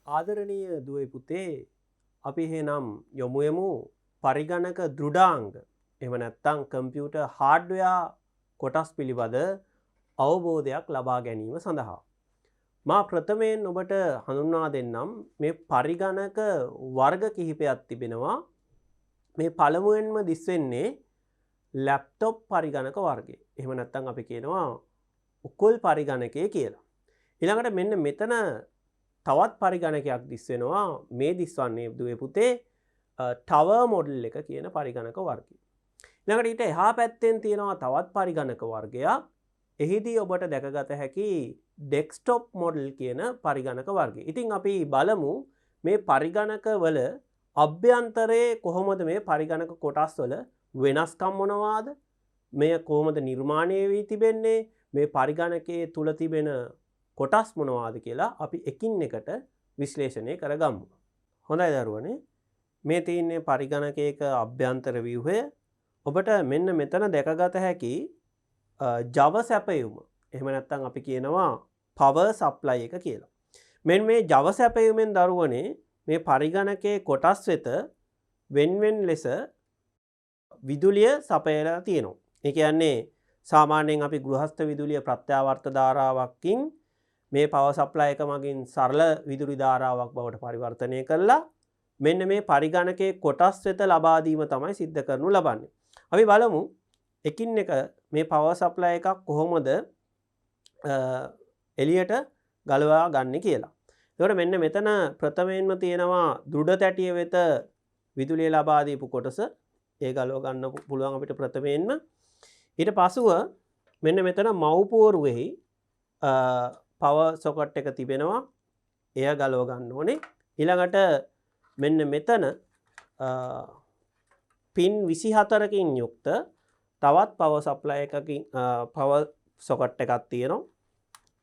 ආදරණීය දුවේ පුතේ අපි එහෙනම් යොමු යමු පරිගණක දෘඩාංග එහෙම නැත්නම් කම්පියුටර් හાર્ඩ්වෙයාර් කොටස් පිළිබඳ අවබෝධයක් ලබා ගැනීම සඳහා මා ප්‍රථමයෙන් ඔබට හඳුන්වා දෙන්නම් මේ පරිගණක වර්ග කිහිපයක් තිබෙනවා මේ පළමුවෙන්ම දිස්වෙන්නේ ලැප්ටොප් පරිගණක වර්ගය. එහෙම නැත්නම් අපි කියනවා උකුල් පරිගණකය කියලා. ඊළඟට මෙන්න මෙතන තවත් පරිගණකයක් දිස් වෙනවා මේ දිස්වන්නේ දුවේ පුතේ ටවර් මොඩල් එක කියන පරිගණක වර්ගය. ඊළඟට ඊට එහා පැත්තෙන් තියෙනවා තවත් පරිගණක වර්ගයක්. එහිදී ඔබට දැකගත හැකි ඩෙස්ක්ටොප් මොඩල් කියන පරිගණක වර්ගය. ඉතින් අපි බලමු මේ පරිගණක වල අභ්‍යන්තරයේ කොහොමද මේ පරිගණක කොටස් වල වෙනස්කම් මොනවාද? මේ කොහොමද නිර්මාණය වී තිබෙන්නේ? මේ පරිගණකයේ තුල තිබෙන කොටස් මොනවාද කියලා අපි එකින් එකට විශ්ලේෂණය කරගමු. හොඳයි දරුවනේ. මේ තියෙන්නේ පරිගණකයක අභ්‍යන්තර ව්‍යුහය. ඔබට මෙන්න මෙතන දැකගත හැකි Java සැපයුම. එහෙම නැත්නම් අපි කියනවා power supply එක කියලා. මෙන්න මේ Java සැපයුමෙන් දරුවනේ මේ පරිගණකයේ කොටස් වෙත වෙන්වෙන් ලෙස විදුලිය සපයලා තියෙනවා. ඒ කියන්නේ සාමාන්‍යයෙන් අපි ගෘහස්ත විදුලිය ප්‍රත්‍යාවර්ත ධාරාවකින් මේ පවර් සප්ලයි එක මගින් සරල විදුලි ධාරාවක් බවට පරිවර්තනය කරලා මෙන්න මේ පරිගණකයේ කොටස් වෙත ලබා දීම තමයි සිද්ධ කරනු ලබන්නේ. අපි බලමු එකින් එක මේ පවර් සප්ලයි එකක් කොහොමද එළියට ගලවා ගන්න කියලා. ඒකට මෙන්න මෙතන ප්‍රථමයෙන්ම තියෙනවා දෘඩ තැටිය වෙත විදුලිය ලබා දීපු කොටස. ඒ ගලව ගන්න පුළුවන් අපිට ප්‍රථමයෙන්ම. ඊට පසුව මෙන්න මෙතන මව්පුවරුෙහි පවර් සොකට් එක තිබෙනවා. එය ගලව ගන්න ඕනේ. ඊළඟට මෙන්න මෙතන පින් 24කින් යුක්ත තවත් පවර් සප්ලයි එකකින් පවර් සොකට් එකක් තියෙනවා.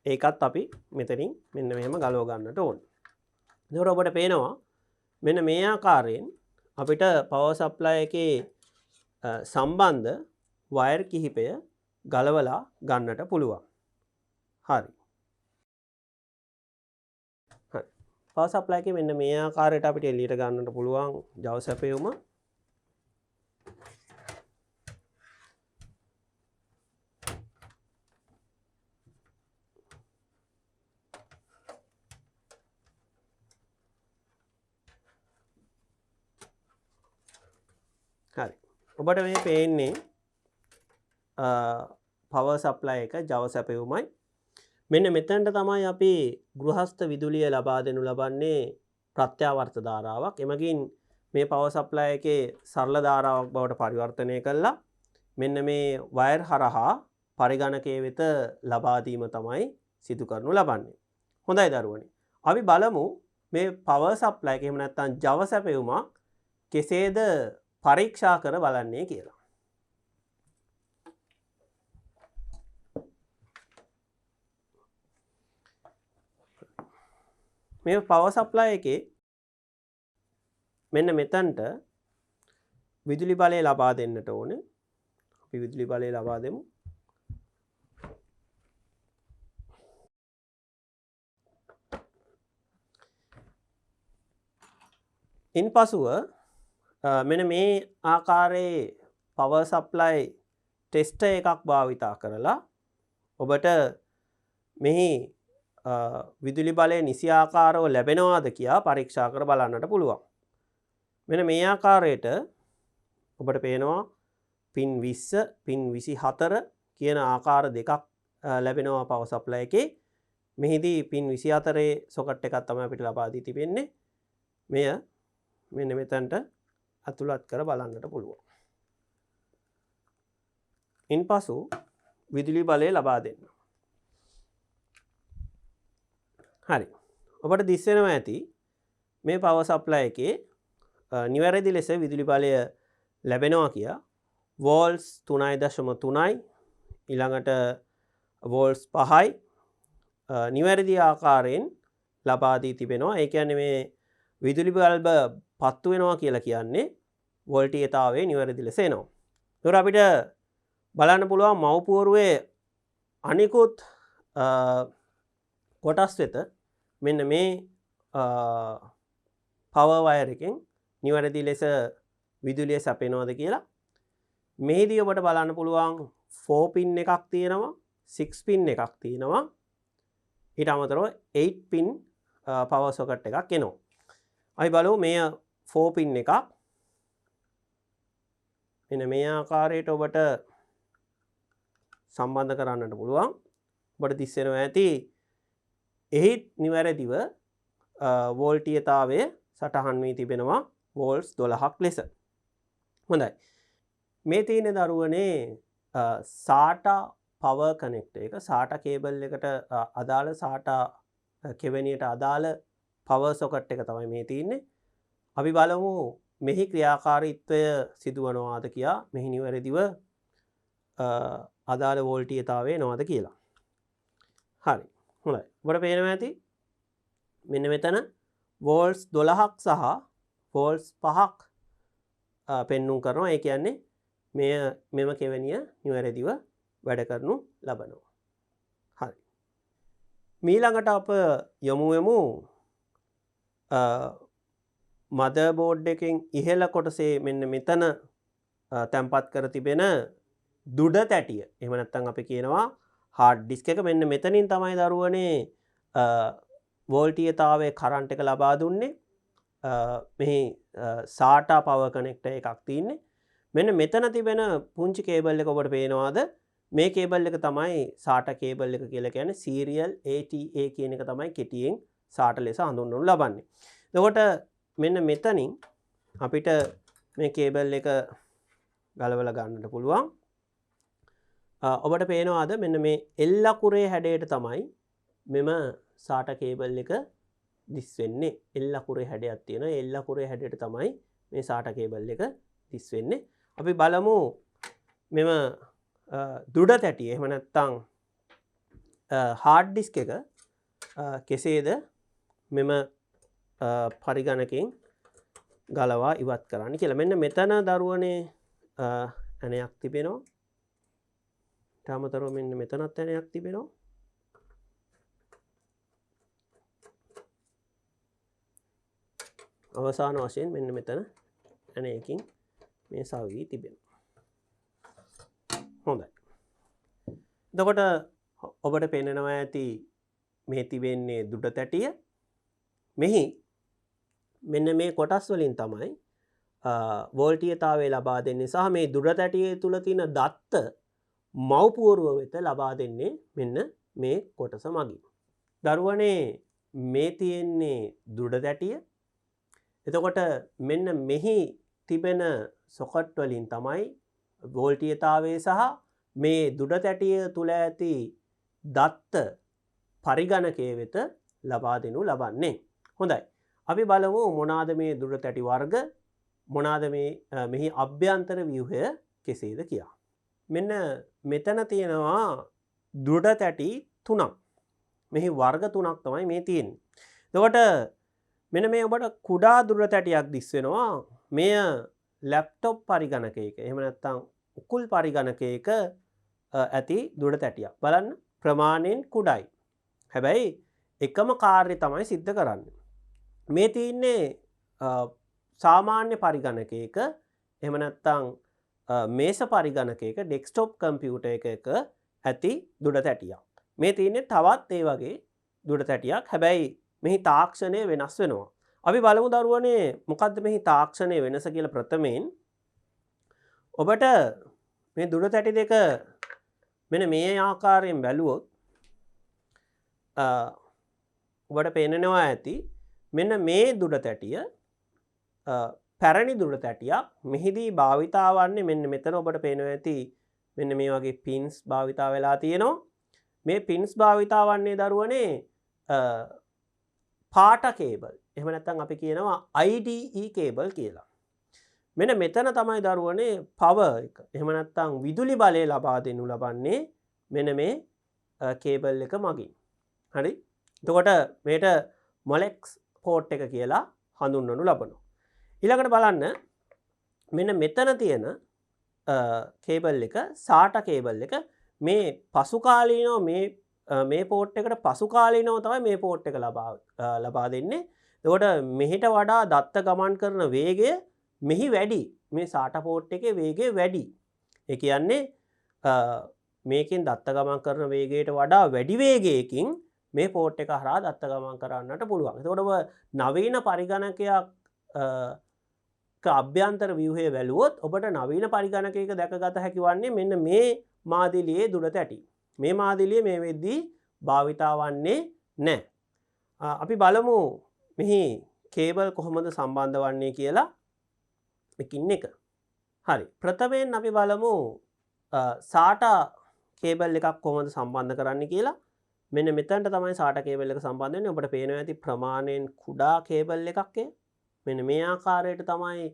ඒකත් අපි මෙතනින් මෙන්න මෙහෙම ගලව ගන්නට ඕනේ. එතකොට ඔබට පේනවා මෙන්න මේ ආකාරයෙන් අපිට පවර් සප්ලයි එකේ සම්බන්ධ වයර් කිහිපය ගලවලා ගන්නට පුළුවන්. හරි. පවර් සප්ලයි එකේ මෙන්න මේ ආකාරයට අපිට එළියට ගන්නට පුළුවන් Java සැපයුම. හරි. ඔබට මේ පේන්නේ පවර් සප්ලයි එක Java සැපයුමයි. මෙන්න මෙතනට තමයි අපි ගෘහස්ත විදුලිය ලබා දෙනු ලබන්නේ ප්‍රත්‍යාවර්ත ධාරාවක්. එමගින් මේ පවර් සප්ලයි එකේ සරල ධාරාවක් බවට පරිවර්තනය කළා මෙන්න මේ වයර් හරහා පරිගණකයේ වෙත ලබා දීම තමයි සිදු කරනු ලබන්නේ. හොඳයි දරුවනේ. අපි බලමු මේ පවර් සප්ලයි එක එහෙම නැත්නම් Java සැපයුමක් කෙසේද පරීක්ෂා කර බලන්නේ කියලා. මේ පවර් සප්ලයි එකේ මෙන්න මෙතනට විදුලි බලය ලබා දෙන්නට ඕනේ. අපි විදුලි බලය ලබා දෙමු. ඉන්පසුව මෙන්න මේ ආකාරයේ පවර් සප්ලයි ටෙස්ටර් එකක් භාවිතා කරලා ඔබට මෙහි විදුලි බලය නිසි ආකාරව ලැබෙනවාද කියලා පරීක්ෂා කර බලන්නට පුළුවන්. මෙන්න මේ ආකාරයට ඔබට පේනවා පින් 20 පින් 24 කියන ආකාර දෙකක් ලැබෙනවා පවර් සප්ලයි එකේ. මෙහිදී පින් 24 සොකට් එකක් තමයි අපිට ලබා දී තිබෙන්නේ. මෙය මෙන්න මෙතනට අතුලත් කර බලන්නට පුළුවන්. ඉන්පසු විදුලි බලය ලබා දෙන්න. හරි. ඔබට දිස් වෙනවා ඇති මේ පවර් සප්ලයි එකේ නිවැරදි ලෙස විදුලි බලය ලැබෙනවා කියලා. වෝල්ට්ස් 3.3යි ඊළඟට වෝල්ට්ස් 5යි නිවැරදි ආකාරයෙන් ලබා දී තිබෙනවා. ඒ කියන්නේ මේ විදුලි බල්බ පත්තු වෙනවා කියලා කියන්නේ වෝල්ටීයතාවයේ නිවැරදි ලෙස එනවා. ඒතර අපිට බලන්න පුළුවන් මව්පුවරුවේ අනිකුත් කොටස් වෙත මෙන්න මේ පවර් වයර් එකෙන් නිවැරදි ලෙස විදුලිය සැපෙනවද කියලා. මේදී ඔබට බලන්න පුළුවන් 4 පින් එකක් තියෙනවා, 6 පින් එකක් තියෙනවා. ඊට අමතරව 8 පින් පවර් සොකට් එකක් එනවා. අපි බලමු මේ 4 පින් එකක්. මෙන්න මේ ආකාරයට ඔබට සම්බන්ධ කරන්නට පුළුවන්. ඔබට දිස්සෙනවා ඇති එහි නිවැරදිව වෝල්ටීයතාවය සටහන් වී තිබෙනවා වෝල්ට්ස් 12ක් ලෙස. හොඳයි. මේ තියෙන දරුවනේ SATA power connector එක. SATA කේබල් එකට අදාළ SATA කෙවණියට අදාළ power socket එක තමයි මේ තියෙන්නේ. අපි බලමු මෙහි ක්‍රියාකාරීත්වය සිදුවනවාද කියා, මෙහි නිවැරදිව අදාළ වෝල්ටීයතාවය එනවාද කියලා. හරි. හොඳයි. ඔබට පේනවා ඇති මෙන්න මෙතන වෝල්ට්ස් 12ක් සහ වෝල්ට්ස් 5ක් පෙන්눔 කරනවා. ඒ කියන්නේ මෙම කෙවණිය නිවැරදිව වැඩ කරනු ලබනවා. හරි. මීළඟට අප යමුවෙමු මදර් බෝඩ් එකෙන් ඉහළ කොටසේ මෙන්න මෙතන තැන්පත් කර තිබෙන දුඩ තැටිය. එහෙම නැත්නම් අපි කියනවා හાર્ඩ් ඩිස්ක් එක. මෙන්න මෙතනින් තමයි දරුවනේ වෝල්ටීයතාවයේ කරන්ට් එක ලබා දුන්නේ. මෙහි SATA power connector එකක් තියෙන්නේ. මෙන්න මෙතන තිබෙන පුංචි කේබල් එක ඔබට පේනවාද? මේ කේබල් එක තමයි SATA කේබල් එක කියලා කියන්නේ. serial ATA කියන එක තමයි කෙටියෙන් SATA ලෙස හඳුන්වනු ලබන්නේ. එතකොට මෙන්න මෙතනින් අපිට මේ කේබල් එක ගලවලා ගන්නට පුළුවන්. ඔබට පේනවාද මෙන්න මේ L අකුරේ හැඩයට තමයි මෙම SATA කේබල් එක දිස් වෙන්නේ. L අකුරේ හැඩයක් තියෙනවා. L අකුරේ හැඩයට තමයි මේ SATA කේබල් එක දිස් වෙන්නේ. අපි බලමු මෙම දුඩ තැටිය එහෙම නැත්නම් හાર્ඩ් ඩිස්ක් එක කෙසේද මෙම පරිගණකයෙන් ගලවා ඉවත් කරන්න කියලා. මෙන්න මෙතන දරුවනේ ඇණයක් තිබෙනවා. ඊට අමතරව මෙන්න මෙතනත් ඇණයක් තිබෙනවා. අවසාන වශයෙන් මෙන්න මෙතන ඇණයකින් මේ සවි තිබෙනවා. හොඳයි. එතකොට ඔබට පේනවා ඇති මේ තිබෙන්නේ දුඩ තැටිය. මෙහි මෙන්න මේ කොටස් වලින් තමයි වෝල්ටීයතාවය ලබා දෙන්නේ සහ මේ දුඩ තැටිය තුල තියෙන දත්ත මව්පුවරුව වෙත ලබා දෙන්නේ මෙන්න මේ කොටස මගින්. දරුවනේ මේ තියෙන්නේ දුඩ තැටිය. එතකොට මෙන්න මෙහි තිබෙන සොකට් වලින් තමයි වෝල්ටීයතාවය සහ මේ දුඩ තැටිය තුල ඇති දත්ත පරිගණකයේ වෙත ලබා දෙනු ලබන්නේ. හොඳයි. අපි බලමු මොනවාද මේ දුඩ තැටි වර්ග, මොනවාද මෙහි අභ්‍යන්තර ව්‍යුහය කෙසේද කියලා. මෙන්න මෙතන තියෙනවා දුඩ තැටි 3ක්. මෙහි වර්ග 3ක් තමයි මේ තියෙන්නේ. එතකොට මෙන්න මේ ඔබට කුඩා දුඩ තැටියක් දිස් වෙනවා. මෙය ලැප්ටොප් පරිගණකයක එහෙම නැත්නම් උකුල් පරිගණකයක ඇති දුඩ තැටියක්. බලන්න ප්‍රමාණයෙන් කුඩායි. හැබැයි එකම කාර්යය තමයි සිද්ධ කරන්නේ. මේ තියෙන්නේ සාමාන්‍ය පරිගණකයක එහෙම නැත්නම් මේස පරිගණකයක ඩෙස්ක්ටොප් කම්පියුටර් එකක ඇති දුඩ තැටියක්. මේ තියෙන්නේ තවත් ඒ වගේ දුඩ තැටියක්. හැබැයි මෙහි තාක්ෂණය වෙනස් වෙනවා. අපි බලමු දරුවනේ මොකද්ද මෙහි තාක්ෂණය වෙනස කියලා. ප්‍රථමයෙන් ඔබට මේ දුඩ තැටි දෙක මෙන්න මේ ආකාරයෙන් බැලුවොත් ඔබට පේනවා ඇති මෙන්න මේ දුඩ තැටිය පැරණි දුඩ තැටියක්. මෙහිදී භාවිතා වන්නේ මෙන්න මෙතන ඔබට පේනවා ඇති මෙන්න මේ වගේ පින්ස් භාවිතා වෙලා තියෙනවා. මේ පින්ස් භාවිතා වන්නේ දරුවනේ පාට කේබල්. එහෙම නැත්නම් අපි කියනවා IDE කේබල් කියලා. මෙන්න මෙතන තමයි දරුවනේ පවර් එක. එහෙම නැත්නම් විදුලි බලය ලබා දෙනු ලබන්නේ මෙන්න මේ කේබල් එක මගින්. හරි. එතකොට මේට මොලෙක්ස් පෝට් එක කියලා හඳුන්වනු ලබනවා. ඊළඟට බලන්න මෙන්න මෙතන තියෙන කේබල් එක SATA කේබල් එක. මේ පසු කාලීනව මේ පෝට් එකට පසු කාලීනව තමයි මේ පෝට් එක ලබා දෙන්නේ. එතකොට මෙහෙට වඩා දත්ත ගමන් කරන වේගය මෙහි වැඩි. මේ SATA port එකේ වේගය වැඩි. ඒ කියන්නේ මේකෙන් දත්ත ගමන් කරන වේගයට වඩා වැඩි වේගයකින් මේ පෝට් එක හරහා දත්ත ගමන් කරන්නට පුළුවන්. එතකොට ඔබ නවීන පරිගණකයක් අභ්‍යන්තර ව්‍යුහය බැලුවොත් ඔබට නවීන පරිගණකයක දැකගත හැකි වන්නේ මෙන්න මේ මාදිලියේ දුරට ඇති. මේ මාදිලිය මේ වෙද්දී භාවිතා වන්නේ නැහැ. අපි බලමු මෙහි කේබල් කොහොමද සම්බන්ධ වන්නේ කියලා එකින් එක. හරි. ප්‍රථමයෙන් අපි බලමු SATA කේබල් එකක් කොහොමද සම්බන්ධ කරන්න කියලා. මෙන්න මෙතනට තමයි SATA කේබල් එක සම්බන්ධ වෙන්නේ. ඔබට පේනවා ඇති ප්‍රමාණයෙන් කුඩා කේබල් එකක් එක. මෙන්න මේ ආකාරයට තමයි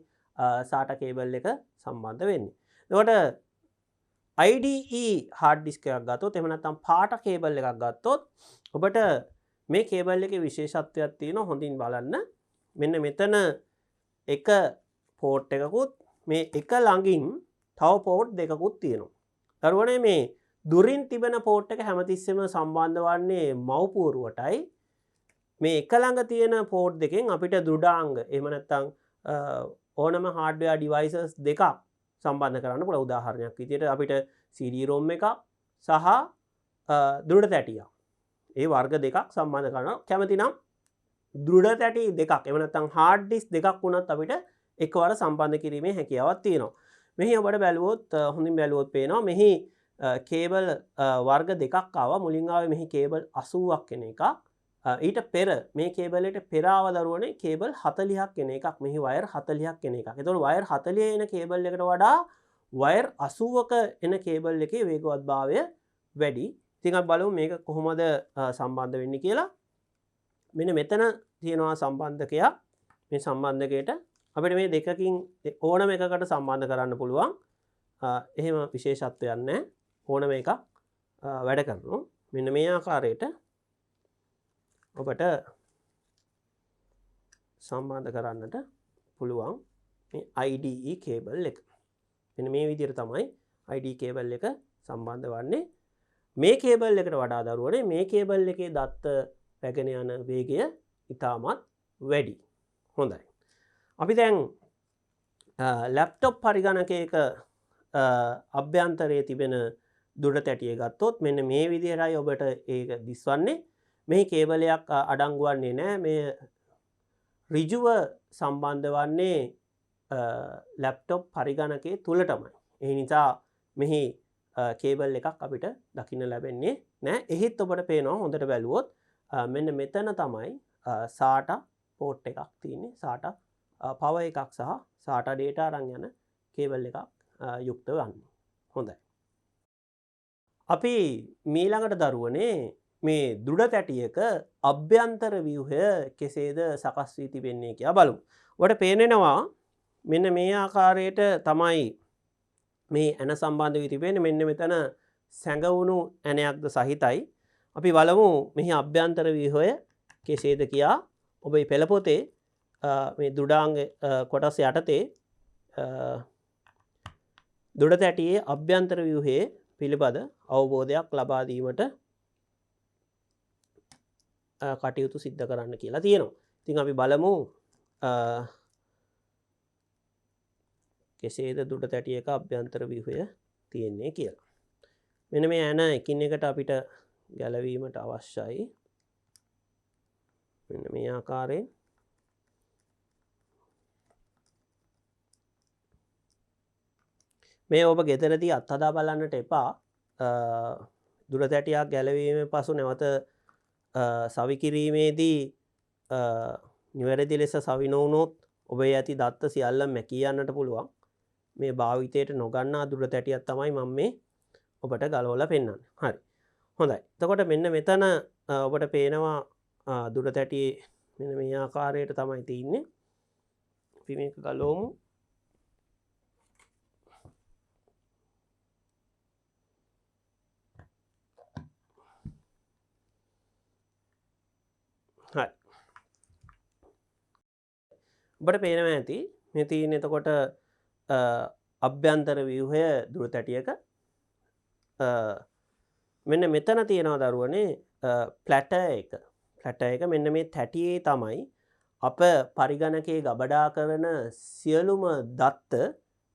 SATA කේබල් එක සම්බන්ධ වෙන්නේ. එතකොට IDE hard disk එකක් ගත්තොත් එහෙම නැත්නම් PATA කේබල් එකක් ගත්තොත් ඔබට මේ කේබල් එකේ විශේෂත්වයක් තියෙනවා හොඳින් බලන්න. මෙන්න මෙතන එක පෝට් එකකුත් මේ එක ළඟින් තව පෝට් දෙකකුත් තියෙනවා. දරුවනේ මේ දුරින් තිබෙන පෝට් එක හැමතිස්සෙම සම්බන්ධ වන්නේ මව්පුවරුවටයි. මේ එක ළඟ තියෙන පෝට් දෙකෙන් අපිට දෘඩාංග එහෙම නැත්නම් ඕනම hardware devices දෙකක් සම්බන්ධ කරන්න පුළුවන්. උදාහරණයක් විදිහට අපිට CD-ROM එකක් සහ දෘඩ තැටියක්. ඒ වර්ග දෙකක් සම්බන්ධ කරනවා. කැමති නම් දෘඩ තැටි දෙකක් එහෙම නැත්නම් hard disk දෙකක් වුණත් අපිට එකවර සම්බන්ධ කිරීමේ හැකියාවක් තියෙනවා. මෙහි ඔබට බැලුවොත් හොඳින් බැලුවොත් පේනවා මෙහි කේබල් වර්ග දෙකක් ආවා. මුලින් ආවේ මෙහි කේබල් 80ක් එන එකක්. ඊට පෙර මේ කේබල් එකට පෙර ආව දරුවනේ කේබල් 40ක් එන එකක්. මෙහි වයර් 40ක් එන එකක්. ඒතකොට වයර් 40 එන කේබල් එකට වඩා වයර් 80ක එන කේබල් එකේ වේගවත්භාවය වැඩි. ඉතින් අපි බලමු මේක කොහොමද සම්බන්ධ වෙන්නේ කියලා. මෙන්න මෙතන තියෙනවා සම්බන්ධකයක්. මේ සම්බන්ධකයට අපිට මේ දෙකකින් ඕනම එකකට සම්බන්ධ කරන්න පුළුවන්. එහෙම විශේෂත්වයක් නැහැ. ඕනම එකක් වැඩ කරනවා. මෙන්න මේ ආකාරයට ඔබට සම්බන්ධ කරන්නට පුළුවන් මේ IDE කේබල් එක. මෙන්න මේ විදිහට තමයි IDE කේබල් එක සම්බන්ධ වන්නේ. මේ කේබල් එකට වඩා දරුවනේ මේ කේබල් එකේ දත්ත රැගෙන යන වේගය ඉතාමත් වැඩි. හොඳයි. අපි දැන් ලැප්ටොප් පරිගණකයක අභ්‍යන්තරයේ තිබෙන දුර තැටිය ගත්තොත් මෙන්න මේ විදිහටයි ඔබට ඒක දිස්වන්නේ. මේ කේබලයක් අඩංගු වන්නේ නැහැ. මේ ඍජුව සම්බන්ධ වන්නේ ලැප්ටොප් පරිගණකයේ තුලටමයි. ඒ නිසා මෙහි කේබල් එකක් අපිට දකින්න ලැබෙන්නේ නැහැ. එහෙත් ඔබට පේනවා හොඳට බැලුවොත් මෙන්න මෙතන තමයි SATA පෝට් එකක් තියෙන්නේ. SATA පවර් එකක් සහ SATA data අරන් යන කේබල් එකක් යුක්ත වන්නේ. හොඳයි. අපි මීළඟට දරුවනේ මේ දෘඩ තැටියක අභ්‍යන්තර ව්‍යුහය කෙසේද සකස් වී තිබෙන්නේ කියලා බලමු. ඔබට පේනවා මෙන්න මේ ආකාරයට තමයි මේ ඇන සම්බන්ධ වී තිබෙන්නේ. මෙන්න මෙතන සැඟවුණු ඇණයක්ද සහිතයි. අපි බලමු මෙහි අභ්‍යන්තර ව්‍යුහය කෙසේද කියා. ඔබේ පෙළ පොතේ මේ දෘඩාංග කොටස් යටතේ දෘඩ තැටියේ අභ්‍යන්තර ව්‍යුහයේ පිළිබඳ අවබෝධයක් ලබා දීමට කටයුතු සිද්ධ කරන්න කියලා තියෙනවා. ඉතින් අපි බලමු කෙසේද දෘඩ තැටියක අභ්‍යන්තර ව්‍යුහය තියෙන්නේ කියලා. මෙන්න මේ ඇන එකින් එකට අපිට ගැලවීමට අවශ්‍යයි. මෙන්න මේ ආකාරයෙන් මේ ඔබ ගෙදරදී අත්හදා බලන්නට එපා. දෘඩ තැටියක් ගැලවීමෙන් පසු නැවත සවි කිරීමේදී නිවැරදි ලෙස සවි නොවුනොත් ඔබේ ඇති දත්ත සියල්ල මැකී යන්නට පුළුවන්. මේ භාවිතයට නොගන්නා දෘඩ තැටියක් තමයි මම මේ ඔබට ගලවලා පෙන්නන්නේ. හරි. හොඳයි. එතකොට මෙන්න මෙතන ඔබට පේනවා දෘඩ තැටියේ මෙන්න මේ ආකාරයට තමයි තියෙන්නේ. අපි මේක ගලවමු. හරි. ඔබට පේනවා ඇති මේ තියෙන එතකොට අභ්‍යන්තර ව්‍යුහය දෘඩ තැටියක මෙන්න මෙතන තියෙනවා දරුවනේ ප්ලැටර් එක. ප්ලැටර් එක මෙන්න මේ තැටියේ තමයි අප පරිගණකයේ ගබඩා කරන සියලුම දත්ත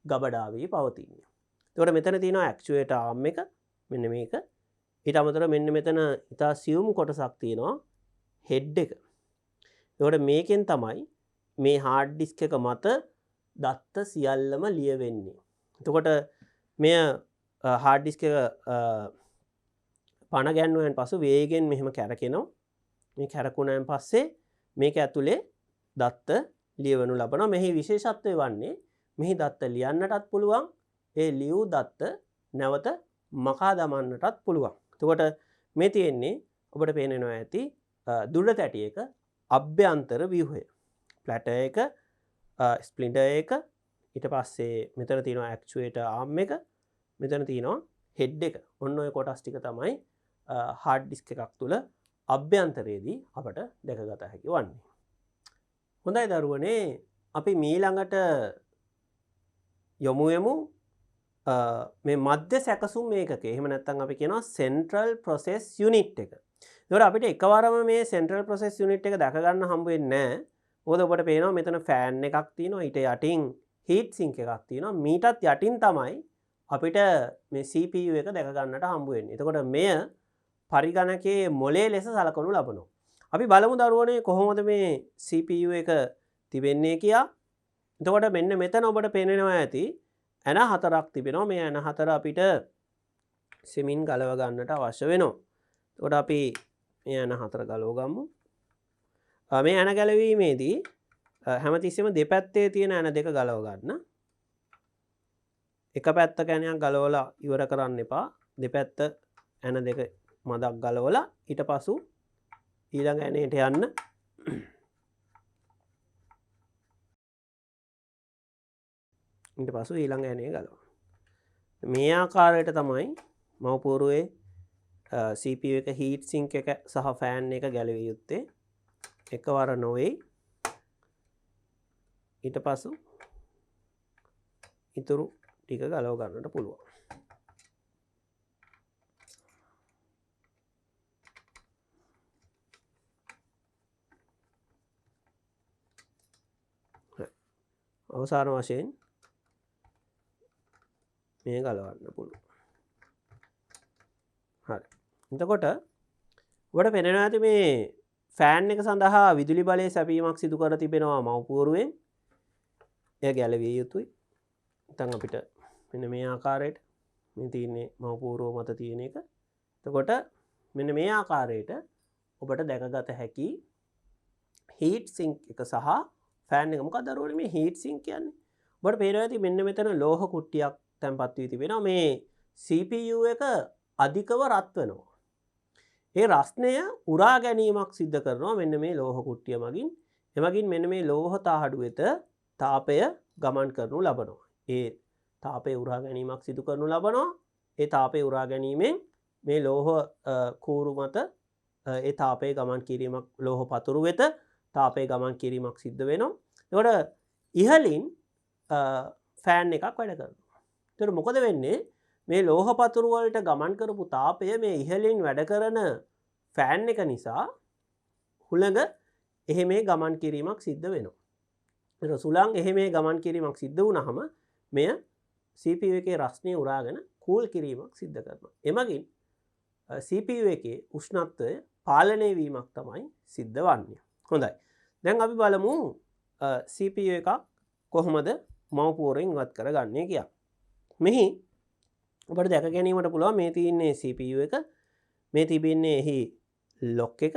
ගබඩා වී පවතින්නේ. එතකොට මෙතන තියෙනවා ඇක්චුවේටර් ආර්ම් එක මෙන්න මේක. ඊට අමතරව මෙන්න මෙතන ඉතා සියුම් කොටසක් තියෙනවා හෙඩ් එක. එතකොට මේකෙන් තමයි මේ හાર્ඩ් ඩිස්ක් එක මත දත්ත සියල්ලම ලියවෙන්නේ. එතකොට මෙය හાર્ඩ් ඩිස්ක් එක පණ ගැන්වුවෙන් පසු වේගෙන් මෙහෙම කැරකෙනවා. මේ කැරකුණාන් පස්සේ මේක ඇතුලේ දත්ත ලියවනු ලබනවා. මෙහි විශේෂත්වය වන්නේ මෙහි දත්ත ලියන්නටත් පුළුවන්. ඒ ලියූ දත්ත නැවත මකා දමන්නටත් පුළුවන්. එතකොට මේ තියෙන්නේ ඔබට පේනවා ඇති දුර තැටියක අභ්‍යන්තර ව්‍යුහය. ප්ලැටර් එක, ස්ප්ලින්ටර් එක, ඊට පස්සේ මෙතන තියෙනවා ඇක්චුවේටර් ආර්ම් එක, මෙතන තියෙනවා හෙඩ් එක. ඔන්න ඔය කොටස් ටික තමයි හાર્ඩ් ඩිස්ක් එකක් තුල අභ්‍යන්තරයේදී අපට දැකගත හැකි වන්නේ. හොඳයි දරුවනේ, අපි මීළඟට යොමු වෙමු මේ මධ්‍ය සැකසුම් ඒකකය. එහෙම නැත්නම් අපි කියනවා සෙන්ට්‍රල් ප්‍රොසෙස් යුනිට් එක. ඒතකොට අපිට එකවරම මේ සෙන්ට්‍රල් ප්‍රොසෙස් යුනිට් එක දැක ගන්න හම්බ වෙන්නේ නැහැ. මොකද ඔබට පේනවා මෙතන ෆෑන් එකක් තියෙනවා, ඊට යටින් හීට් සින්ක් එකක් තියෙනවා. මීටත් යටින් තමයි අපිට මේ CPU එක දැක ගන්නට හම්බ වෙන්නේ. එතකොට මෙය පරිගණකයේ මොලේ ලෙස සලකනු ලබනවා. අපි බලමු දරුවනේ කොහොමද මේ CPU එක තිබෙන්නේ කියලා. එතකොට මෙන්න මෙතන ඔබට පේනවා ඇති ඇන 4ක් තිබෙනවා. මේ ඇන 4 අපිට සෙමින් ගලව ගන්නට අවශ්‍ය වෙනවා. එතකොට අපි මේ ඇන 4 ගලව ගමු. මේ ඇන ගැලවීමේදී හැමතිස්සෙම දෙපැත්තේ තියෙන ඇන දෙක ගලව ගන්න. එක පැත්තක ඇණයක් ගලවලා ඉවර කරන්න එපා. දෙපැත්ත ඇන දෙක මදක් ගලවලා ඊට පසු ඊළඟ ඇනේට යන්න. ඊට පසු ඊළඟ ඇනේ ගලවන්න. මේ ආකාරයට තමයි මව්පොරුවේ CPU එක හීට් සින්ක් එක සහ ෆෑන් එක ගැලවිය යුත්තේ. එකවර නොවේ. ඊට පසු ඉතුරු ටික ගලව ගන්නට පුළුවන්. අවසාන වශයෙන් මේ ගලවන්න පුළුවන්. හරි. එතකොට ඔබට පේනවා ඇති මේ ෆෑන් එක සඳහා විදුලි බලය සැපීමක් සිදු කර තිබෙනවා මව්පොරුවෙන්. එය ගැලවිය යුතුයි. නැත්නම් අපිට මෙන්න මේ ආකාරයට මේ තියෙන්නේ මව්පොරුව මත තියෙන එක. එතකොට මෙන්න මේ ආකාරයට ඔබට දැකගත හැකි හීට් සින්ක් එක සහ ෆෑන් එක. මොකක්ද දරුවනේ මේ හීට් සින්ක් කියන්නේ? ඔබට පේනවා ඇති මෙන්න මෙතන ලෝහ කුට්ටියක් තැන්පත් වී තිබෙනවා. මේ CPU එක අධිකව රත් වෙනවා. ඒ රස්නය උරා ගැනීමක් සිද්ධ කරනවා මෙන්න මේ ලෝහ කුට්ටිය මගින්. එමගින් මෙන්න මේ ලෝහ තාහඩු වෙත තාපය ගමන් කරනු ලබනවා. ඒ තාපය උරා ගැනීමක් සිදු කරනු ලබනවා. ඒ තාපය උරා ගැනීමෙන් මේ ලෝහ කූරු මත ඒ තාපය ගමන් කිරීමක්, ලෝහ පතුරු වෙත තාපය ගමන් කිරීමක් සිද්ධ වෙනවා. එතකොට ඉහලින් ෆෑන් එකක් වැඩ කරනවා. එතකොට මොකද වෙන්නේ? මේ ලෝහ පතුරු වලට ගමන් කරපු තාපය මේ ඉහලින් වැඩ කරන ෆෑන් එක නිසා හුළඟ එහෙමේ ගමන් කිරීමක් සිද්ධ වෙනවා. ඒක සුළං එහෙමේ ගමන් කිරීමක් සිද්ධ වුණාම මෙය CPU එකේ රස්නය උරාගෙන කූල් කිරීමක් සිද්ධ කරනවා. එමගින් CPU එකේ උෂ්ණත්වය පාලනය වීමක් තමයි සිද්ධ වන්නේ. හොඳයි. දැන් අපි බලමු CPU එකක් කොහොමද මව්පොරුවෙන් ඉවත් කරගන්නේ කියලා. මෙහි ඔබට දැක ගැනීමට පුළුවන් මේ තියෙන්නේ CPU එක. මේ තිබෙන්නේ එහි ලොක් එක.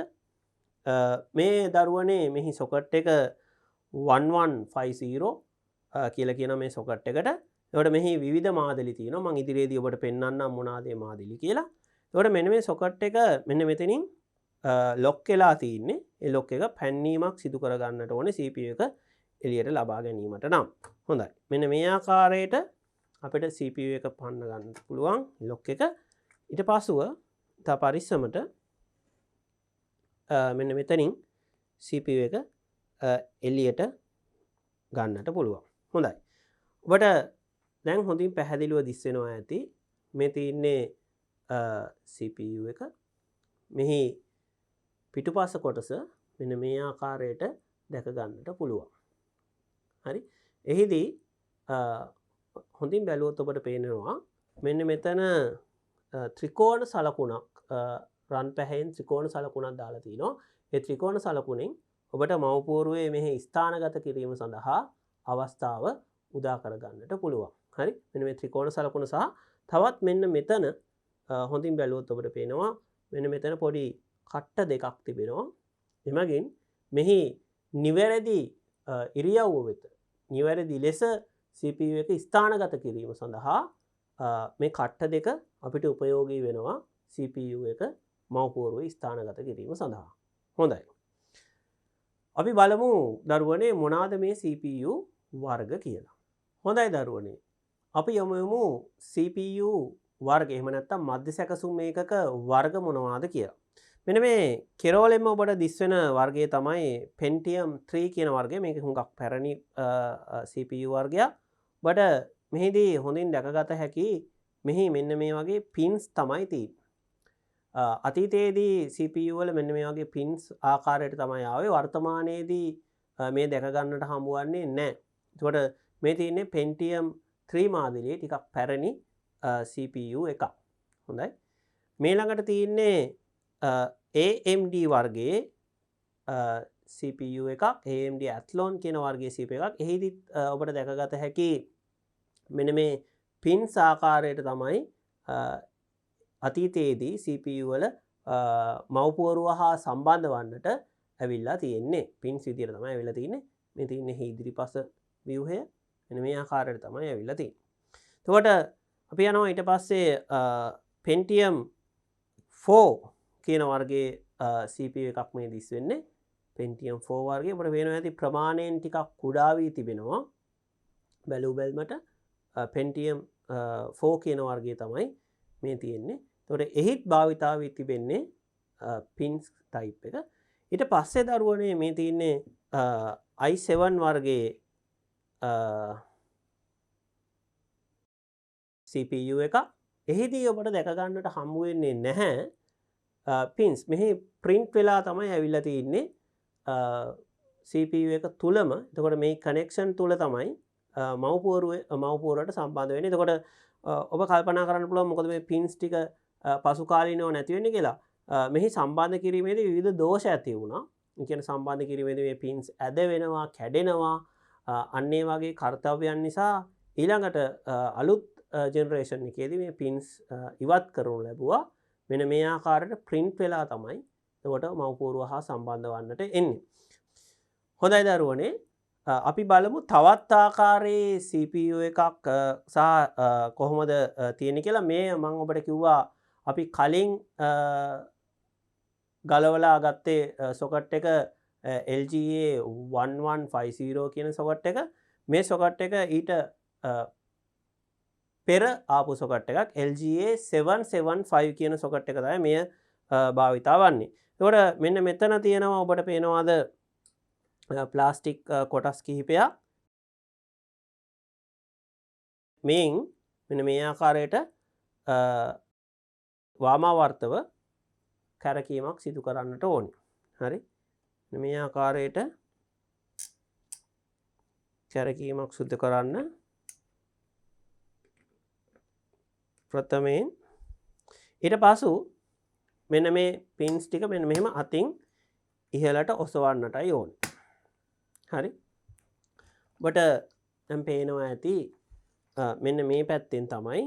මේ දරුවනේ මෙහි සොකට් එක 1150 කියලා කියන මේ සොකට් එකට. එතකොට මෙහි විවිධ මාදලි තියෙනවා. මම ඉදිරියේදී ඔබට පෙන්වන්නම් මොනවාද මේ මාදලි කියලා. එතකොට මෙන්න මේ සොකට් එක මෙන්න මෙතනින් ලොක් වෙලා තින්නේ. ඒ ලොක් එක පැන්නීමක් සිදු කර ගන්නට ඕනේ CPU එක එළියට ලබා ගැනීමට නම්. හොඳයි. මෙන්න මේ ආකාරයට අපිට CPU එක පන්න ගන්න පුළුවන් ලොක් එක. ඊට පස්සුව තා පරිස්සමට මෙන්න මෙතනින් CPU එක එළියට ගන්නට පුළුවන්. හොඳයි. ඔබට දැන් හොඳින් පැහැදිලිව දිස් වෙනවා ඇති මේ තියෙන්නේ CPU එක. මෙහි පිටුපස කොටස මෙන්න මේ ආකාරයට දැක ගන්නට පුළුවන්. හරි. එහිදී හොඳින් බැලුවොත් ඔබට පේනවා මෙන්න මෙතන ත්‍රිකෝණ සලකුණක් රන් පැහැයෙන් ත්‍රිකෝණ සලකුණක් දාලා තිනවා. ඒ ත්‍රිකෝණ සලකුණෙන් ඔබට මව්පෝරුවේ මෙහි ස්ථානගත කිරීම සඳහා අවස්ථාව උදා කර ගන්නට පුළුවන්. හරි. මෙන්න මේ ත්‍රිකෝණ සලකුණ සහ තවත් මෙන්න මෙතන හොඳින් බැලුවොත් ඔබට පේනවා මෙන්න මෙතන පොඩි කට්ට දෙකක් තිබෙනවා. එමගින් මෙහි නිවැරදි ඉරියව්ව වෙත නිවැරදි ලෙස CPU එක ස්ථානගත කිරීම සඳහා මේ කට්ට දෙක අපිට උපයෝගී වෙනවා CPU එක මව්පෝරුවේ ස්ථානගත කිරීම සඳහා. හොඳයි. අපි බලමු දරුවනේ මොනවාද මේ CPU වර්ග කියලා. හොඳයි දරුවනේ. අපි යමු CPU වර්ග එහෙම නැත්නම් මධ්‍ය සැකසුම් ඒකක වර්ග මොනවාද කියලා. මෙන්න මේ කෙරෝලෙන්ම ඔබට දිස් වෙන වර්ගය තමයි Pentium 3 කියන වර්ගය. මේක හුඟක් පැරණි CPU වර්ගයක්. බට මෙහිදී හොඳින් දැකගත හැකි මෙහි මෙන්න මේ වගේ පින්ස් තමයි තියෙන්නේ. අතීතයේදී CPU වල මෙන්න මේ වගේ පින්ස් ආකාරයට තමයි ආවේ. වර්තමානයේදී මේ දැක ගන්නට හම්බ වන්නේ නැහැ. ඒකට මේ තියෙන්නේ Pentium 3 මාදිලියේ ටිකක් පැරණි CPU එකක්. හොඳයි. මේ ළඟට තියෙන්නේ AMD වර්ගයේ CPU එකක්. AMD Athlon කියන වර්ගයේ CPU එකක්. එහිදී ඔබට දැකගත හැකි මෙන්න මේ පින්ස් ආකාරයට තමයි අතීතයේදී CPU වල මව්පුවරුව හා සම්බන්ධ වන්නට ඇවිල්ලා තියෙන්නේ. පින්ස් විදියට තමයි ඇවිල්ලා තියෙන්නේ. මේ තියෙන්නේ ඉදිරිපස ව්‍යුහය. මෙන්න මේ ආකාරයට තමයි ඇවිල්ලා තියෙන්නේ. එතකොට අපි යනවා ඊට පස්සේ Pentium 4 කියන වර්ගයේ CPU එකක් මේ දිස් වෙන්නේ. Pentium 4 වර්ගයේ ඔබට පේනවා ඇති ප්‍රමාණයෙන් ටිකක් කුඩා වී තිබෙනවා. බැලු බැලමට Pentium 4 කියන වර්ගයේ තමයි මේ තියෙන්නේ. එතකොට එහිත් භාවිතා වී තිබෙන්නේ පින්ස් ටයිප් එක. ඊට පස්සේ දරුවනේ මේ තියෙන්නේ i7 වර්ගයේ CPU එක. එහිදී ඔබට දැක ගන්නට හම්බ වෙන්නේ නැහැ පින්ස්. මෙහි print වෙලා තමයි ඇවිල්ලා තියෙන්නේ CPU එක තුලම. එතකොට මේ connection තුල තමයි මව්පුවරුවට සම්බන්ධ වෙන්නේ. එතකොට ඔබ කල්පනා කරන්න පුළුවන් මොකද මේ පින්ස් ටික පසු කාලීනව නැති වෙන්නේ කියලා. මෙහි සම්බන්ධ කිරීමේදී විවිධ දෝෂ ඇති වුණා. ඒ කියන්නේ සම්බන්ධ කිරීමේදී මේ පින්ස් ඇද වෙනවා, කැඩෙනවා. අන්න ඒ වගේ කාර්යයන් නිසා ඊළඟට අලුත් ජෙනරේෂන් එකේදී මේ පින්ස් ඉවත් කරනු ලැබුවා. මෙන්න මේ ආකාරයට print වෙලා තමයි එතකොට මව්පුවරුව හා සම්බන්ධ වන්නට එන්නේ. හොඳයි දරුවනේ. අපි බලමු තවත් ආකාරයේ CPU එකක් සහ කොහොමද තියෙන්නේ කියලා. මේ මම ඔබට කිව්වා අපි කලින් ගලවලා ගත්තේ සොකට් එක LGA 1150 කියන සොකට් එක. මේ සොකට් එක ඊට පෙර ආපු සොකට් එකක් LGA 775 කියන සොකට් එක තමයි මෙය භාවිතා වන්නේ. එතකොට මෙන්න මෙතන තියෙනවා ඔබට පේනවාද ප්ලාස්ටික් කොටස් කිහිපයක්. මෙන් මෙන්න මේ ආකාරයට වාමාවර්තව කැරකීමක් සිදු කරන්නට ඕනේ. හරි. මේ ආකාරයට කැරකීමක් සිදු කරන්න ප්‍රථමයෙන් ඊට පසු මෙන්න මේ පින්ස් ටික මෙන්න මෙහෙම අතින් ඉහළට ඔසවන්නටයි ඕනේ. හරි. ඔබට දැන් පේනවා ඇති මෙන්න මේ පැත්තෙන් තමයි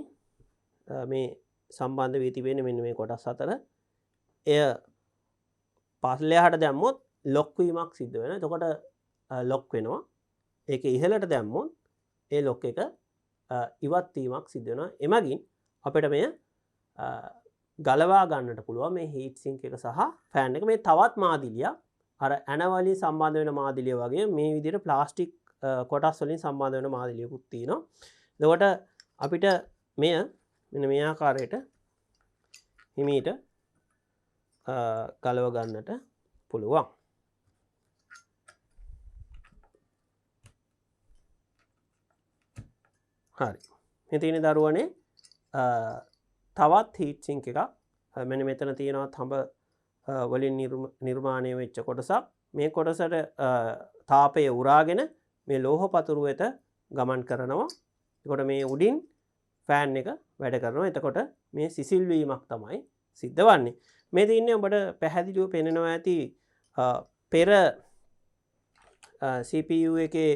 මේ සම්බන්ධ වී තිබෙන්නේ මෙන්න මේ කොටස් අතර. එය පස්ලෙහාට දැම්මොත් ලොක් වීමක් සිද්ධ වෙනවා. එතකොට ලොක් වෙනවා. ඒක ඉහළට දැම්මොත් ඒ ලොක් එක ඉවත් වීමක් සිද්ධ වෙනවා. එමගින් අපිට මෙය ගලවා ගන්නට පුළුවන් මේ හීට් සින්ක් එක සහ ෆෑන් එක. මේ තවත් මාදිලියක් අර ඇනවලින් සම්බන්ධ වෙන මාදිලිය වගේ මේ විදිහට ප්ලාස්ටික් කොටස් වලින් සම්බන්ධ වෙන මාදිලියකුත් තියෙනවා. එතකොට අපිට මෙය මෙන්න මේ ආකාරයට හිමීට ගලව ගන්නට පුළුවන්. හරි. මේ තියෙන දරුවනේ තවත් හීට් සින්ක් එකක්. මෙන්න මෙතන තියෙනවා තඹ වලින් නිර්මාණය වෙච්ච කොටසක්. මේ කොටසට තාපය උරාගෙන මේ ලෝහ පතුරු වෙත ගමන් කරනවා. එතකොට මේ උඩින් ෆෑන් එක වැඩ කරනවා. එතකොට මේ සිසිල් වීමක් තමයි සිද්ධ වන්නේ. මේ තියන්නේ ඔබට පැහැදිලිව පෙනෙනවා ඇති පෙර CPU එකේ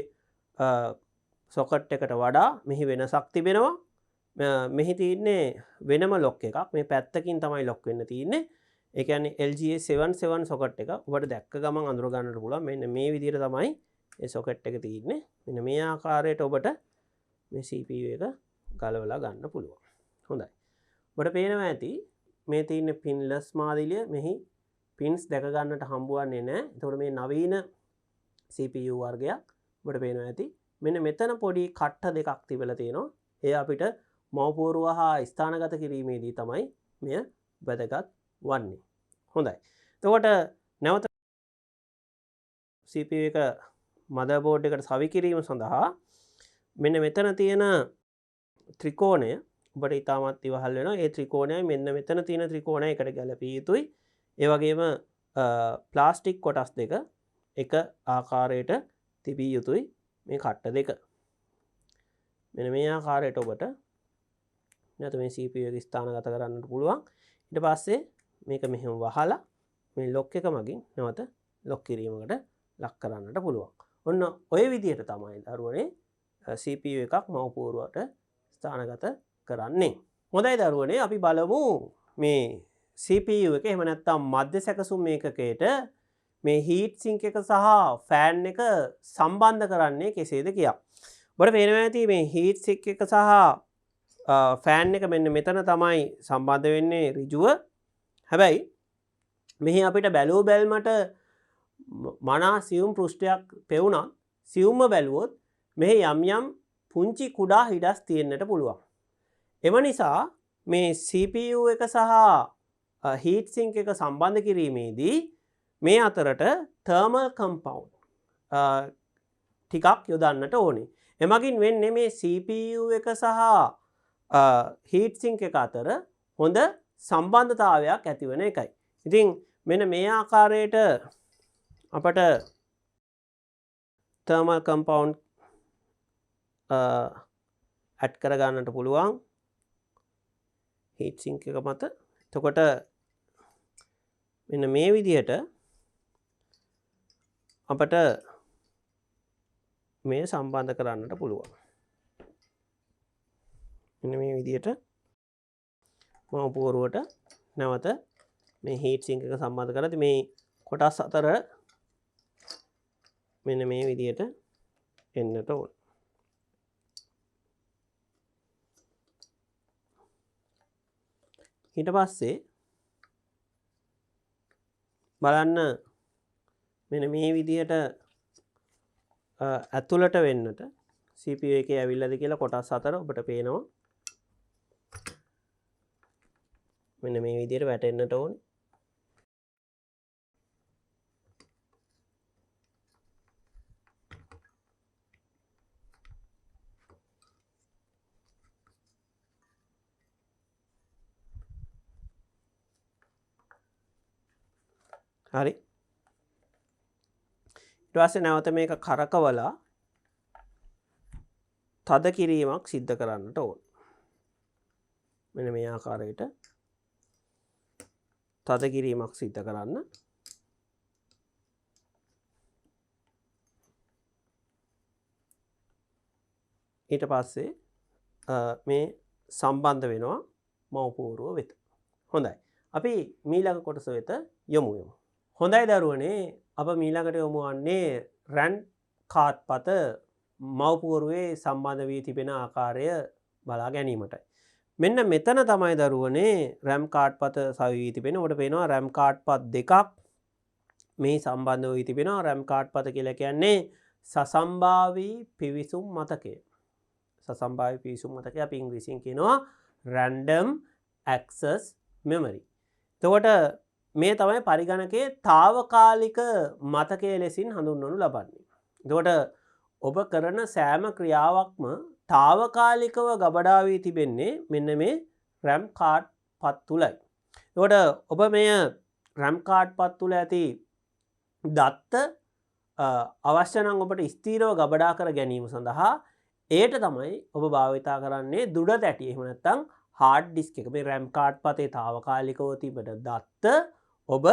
සොකට් එකට වඩා මෙහි වෙනසක් තිබෙනවා. මෙහි තියන්නේ වෙනම ලොක් එකක්. මේ පැත්තකින් තමයි ලොක් වෙන්න තියන්නේ. ඒ කියන්නේ LGA77 සොකට් එක ඔබට දැක්ක ගමන් අඳුර ගන්නට පුළුවන්. මෙන්න මේ විදිහට තමයි මේ සොකට් එක තියන්නේ. මෙන්න මේ ආකාරයට ඔබට මේ CPU එක ගලවලා ගන්න පුළුවන්. හොඳයි. ඔබට පේනවා ඇති මේ තියෙන පින්ලස් මාදිලිය මෙහි පින්ස් දැක ගන්නට හම්බුවන්නේ නැහැ. එතකොට මේ නවීන CPU වර්ගයක් ඔබට පේනවා ඇති. මෙන්න මෙතන පොඩි කට්ට දෙකක් තිබිලා තියෙනවා. ඒ අපිට මව්පොරුව හා ස්ථානගත කිරීමේදී තමයි මෙය වැදගත් වන්නේ. හොඳයි. එතකොට නැවත CPU එක මදර්බෝඩ් එකට සවි කිරීම සඳහා මෙන්න මෙතන තියෙන ත්‍රිකෝණය ඔබට ඉතාමත් ඉවහල් වෙනවා. ඒ ත්‍රිකෝණයයි මෙන්න මෙතන තියෙන ත්‍රිකෝණය එකට ගැලපිය යුතුයි. ඒ වගේම ප්ලාස්ටික් කොටස් දෙක එක ආකාරයට තිබිය යුතුයි මේ කට්ට දෙක. මෙන්න මේ ආකාරයට ඔබට නැත මේ CPU එක ස්ථානගත කරන්නට පුළුවන්. ඊට පස්සේ මේක මෙහෙම වහලා මේ ලොක් එක මගින් නැවත ලොක් කිරීමකට ලක් කරන්නට පුළුවන්. ඔන්න ඔය විදිහට තමයි දරුවනේ CPU එකක් මව්පොරුවට ස්ථානගත කරන්නේ. හොඳයි දරුවනේ අපි බලමු මේ CPU එක එහෙම නැත්නම් මධ්‍ය සැකසුම් ඒකකයට මේ හීට් සිංක් එක සහ ෆෑන් එක සම්බන්ධ කරන්නේ කෙසේද කියලා. ඔබට පේනවා ඇති මේ හීට් සිංක් එක සහ ෆෑන් එක මෙන්න මෙතන තමයි සම්බන්ධ වෙන්නේ ඍජුව. හැබැයි මෙහි අපිට බැලුව බැල්මට මනා සියුම් පෘෂ්ඨයක් පෙවුණත් සියුම්ම බැලුවොත් මෙහි යම් යම් පුංචි කුඩා හිඩස් තියෙන්නට පුළුවන්. එම නිසා මේ CPU එක සහ හීට් සිංක් එක සම්බන්ධ කිරීමේදී මේ අතරට තර්මල් කම්පවුන්ඩ් ටිකක් යොදන්නට ඕනේ. එමගින් වෙන්නේ මේ CPU එක සහ හීට් සිංක් එක අතර හොඳ සම්බන්ධතාවයක් ඇතිවන එකයි. ඉතින් මෙන්න මේ ආකාරයට අපට තර්මල් කම්පවුන්ඩ් ඇඩ් කරගන්නට පුළුවන් හීට් සිංක් එක මත. එතකොට මෙන්න මේ විදිහට අපට මේ සම්බන්ධ කරන්නට පුළුවන්. මෙන්න මේ විදිහට මව්පොරුවට නැවත මේ හීට් සිංක් එක සම්බන්ධ කරලා මේ කොටස් අතර මෙන්න මේ විදිහට එන්නට ඕන. ඊට පස්සේ බලන්න මෙන්න මේ විදිහට ඇතුළට වෙන්නට CPU එකේ ඇවිල්ලාද කියලා කොටස් අතර ඔබට පේනවා. මෙන්න මේ විදිහට වැටෙන්නට ඕනේ. හරි. ඊට පස්සේ නැවත මේක කරකවලා තද කිරීමක් සිද්ධ කරන්නට ඕන. මෙන්න මේ ආකාරයට තද කිරීමක් සිද්ධ කරන්න. ඊට පස්සේ මේ සම්බන්ධ වෙනවා මව්පොරුව වෙත. හොඳයි. අපි මීළඟ කොටස වෙත යමු. හොඳයි දරුවනේ අප මීළඟට යොමු වන්නේ රැන් කාඩ්පත මව්පොරුවේ සම්බන්ධ වී තිබෙන ආකාරය බලා ගැනීමටයි. මෙන්න මෙතන තමයි දරුවනේ RAM කාඩ්පත සවි වී තිබෙන. ඔබට පේනවා RAM කාඩ්පත් දෙකක් මේ සම්බන්ධ වී තිබෙනවා. RAM කාඩ්පත කියලා කියන්නේ සසම්භාවී පිවිසුම් මතකය. සසම්භාවී පිවිසුම් මතකය අපි ඉංග්‍රීසියෙන් කියනවා random access memory. එතකොට මේ තමයි පරිගණකයේ తాවකාලික මතකය ලෙසින් හඳුන්වනු ලබන්නේ. එතකොට ඔබ කරන සෑම ක්‍රියාවක්ම తాවකාලිකව ගබඩා වී තිබෙන්නේ මෙන්න මේ RAM කාඩ් පත් තුලයි. එතකොට ඔබ මෙය RAM කාඩ් පත් තුළ ඇති දත්ත අවශ්‍ය නම් ඔබට ස්ථීරව ගබඩා කර ගැනීම සඳහා ඒට තමයි ඔබ භාවිතා කරන්නේ දුඩ තැටිය. එහෙම නැත්නම් හાર્ඩ් ඩිස්ක් එක. මේ RAM කාඩ් පතේ తాවකාලිකව තිබෙන දත්ත ඔබ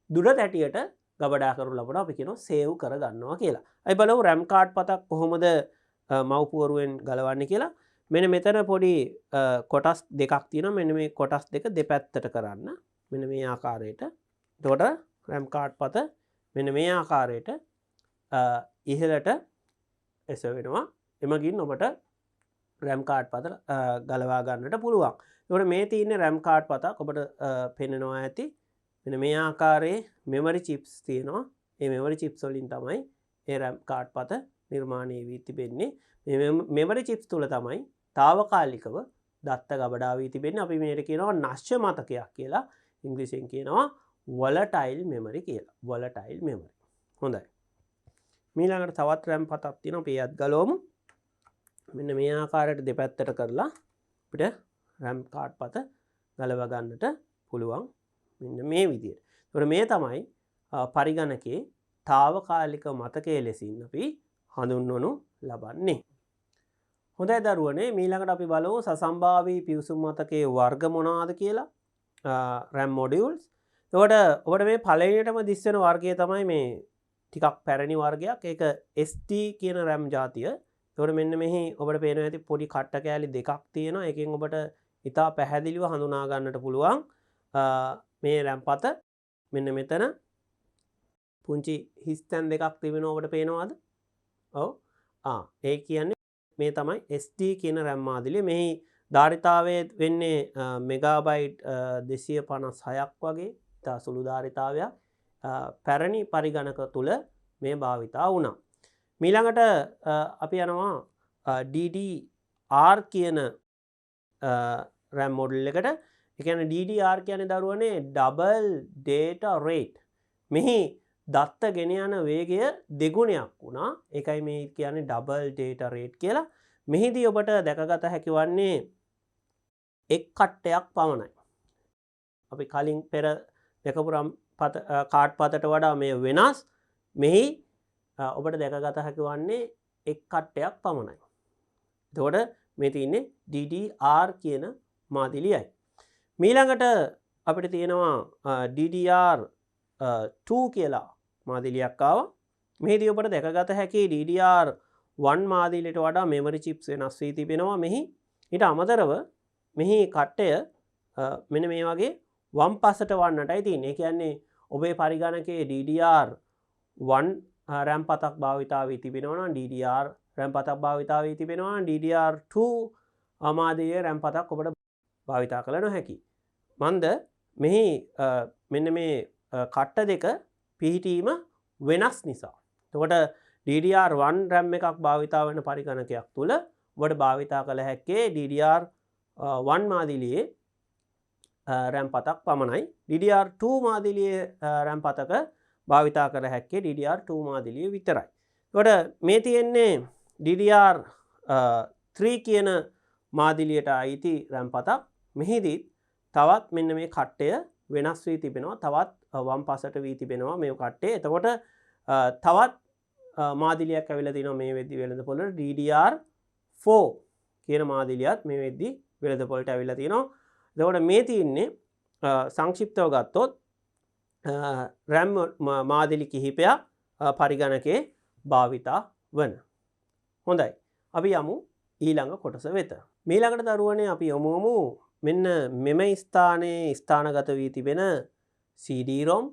දුඩ තැටියට ගබඩා කරනු ලබන අපි කියනවා සේව් කර ගන්නවා කියලා. අපි බලමු RAM කාඩ් පතක් කොහොමද මව්පුවරුවෙන් ගලවන්නේ කියලා. මෙන්න මෙතන පොඩි කොටස් දෙකක් තියෙනවා. මෙන්න මේ කොටස් දෙක දෙපැත්තට කරන්න. මෙන්න මේ ආකාරයට. එතකොට RAM කාඩ් පත මෙන්න මේ ආකාරයට ඉහළට එසවෙනවා. එමගින් ඔබට RAM කාඩ් පත ගලවා ගන්නට පුළුවන්. එතකොට මේ තියෙන RAM කාඩ් පතක් ඔබට පෙනෙනවා ඇති. මෙන්න මේ ආකාරයේ මෙමරි චිප්ස් තියෙනවා. මේ මෙමරි චිප්ස් වලින් තමයි මේ RAM කාඩ් පත නිර්මාණය වී තිබෙන්නේ. මේ මෙමරි චිප්ස් තුල තමයි తాවකාලිකව දත්ත ගබඩා වී තිබෙන්නේ. අපි මේකට කියනවා නශ්‍ය මතකයක් කියලා. ඉංග්‍රීසියෙන් කියනවා volatile memory කියලා. volatile memory. හොඳයි. ඊළඟට තවත් RAM පතක් තියෙනවා. අපි ඒත් ගලවමු. මෙන්න මේ ආකාරයට දෙපැත්තට කරලා අපිට RAM කාඩ් පත ගලව ගන්නට පුළුවන්. මෙන්න මේ විදිහට. ඒතකොට මේ තමයි පරිගණකයේ తాවකාලික මතකයේ ලෙසින් අපි හඳුන්වනු ලබන්නේ. හොඳයි දරුවනේ, ඊළඟට අපි බලමු සසම්භාවී පිවිසුම් මතකයේ වර්ග මොනවාද කියලා. RAM modules. එතකොට ඔබට මේ පළවෙනියටම දිස් වෙන වර්ගය තමයි මේ ටිකක් පැරණි වර්ගයක්. ඒක ST කියන RAM ජාතිය. එතකොට මෙන්න මෙහි ඔබට පේනවා ඇති පොඩි කට්ට කෑලි දෙකක් තියෙනවා. ඒකෙන් ඔබට ඉතා පැහැදිලිව හඳුනා ගන්නට පුළුවන් මේ RAM පත. මෙන්න මෙතන පුංචි හිස්තැන් දෙකක් තිබෙනවා. ඔබට පේනවාද? ඔව්. ඒ කියන්නේ මේ තමයි ST කියන RAM මාදිලිය. මෙහි ධාරිතාවය වෙන්නේ මෙගාබයිට් 256ක් වගේ. ඉතා සුළු ධාරිතාවයක්. පැරණි පරිගණක තුල මේ භාවිතා වුණා. ඊළඟට අපි යනවා DDR කියන RAM මොඩල් එකට. ඒ කියන්නේ DDR කියන්නේ දරුවනේ double data rate. මෙහි දත්ත ගෙන යන වේගය දෙගුණයක් වුණා. ඒකයි මේ කියන්නේ double data rate කියලා. මෙහිදී ඔබට දැකගත හැකි වන්නේ එක් කට්ටයක් පමණයි. අපි කලින් පෙර දැකපු කාඩ් පතට වඩා මේ වෙනස්. මෙහි ඔබට දැකගත හැකි වන්නේ එක් කට්ටයක් පමණයි. එතකොට මේ තියෙන්නේ DDR කියන මාදිලියයි. ඊළඟට අපිට තියෙනවා DDR2 කියලා මාදිලියක් ආවා. මෙහිදී ඔබට දැකගත හැකි DDR1 මාදිලියට වඩා මෙමරි චිප්ස් වෙනස් වී තිබෙනවා මෙහි. ඊට අමතරව මෙහි කට්ටය මෙන්න මේ වගේ වම් පසට වන්නටයි තියෙන්නේ. ඒ කියන්නේ ඔබේ පරිගණකයේ DDR1 RAM පතක් භාවිතා වී තිබෙනවා නම් DDR RAM පතක් භාවිතා වී තිබෙනවා නම් DDR2 මාදිලියේ RAM පතක් ඔබට භාවිතා කළ නොහැකි. මන්ද මෙහි මෙන්න මේ කට්ට දෙක පිහිටීම වෙනස් නිසා. එතකොට DDR1 RAM එකක් භාවිතා වෙන පරිගණකයක් තුල ඔබට භාවිතා කළ හැක්කේ DDR1 මාදිලියේ RAM පතක් පමණයි. DDR2 මාදිලියේ RAM පතක භාවිතා කර හැක්කේ DDR2 මාදිලිය විතරයි. එතකොට මේ තියෙන්නේ DDR3 කියන මාදිලියට අයිති RAM පතක්. මෙහිදී තවත් මෙන්න මේ කට්ටය වෙනස් වී තිබෙනවා. තවත් වම් පසට වී තිබෙනවා මේ කට්ටේ. එතකොට තවත් මාදිලියක් ඇවිල්ලා තිනවා මේ වෙද්දි වෙළඳපොළට DDR4 කියන මාදිලියත් මේ වෙද්දි වෙළඳපොළට ඇවිල්ලා තිනවා. එතකොට මේ තියෙන්නේ සංක්ෂිප්තව ගත්තොත් RAM මාදිලි කිහිපයක් පරිගණකයේ භාවිතා වන. හොඳයි. අපි යමු ඊළඟ කොටස වෙත. ඊළඟට දරුවනේ අපි යමුමු මෙන්න මෙම ස්ථානයේ ස්ථානගත වී තිබෙන CD-ROM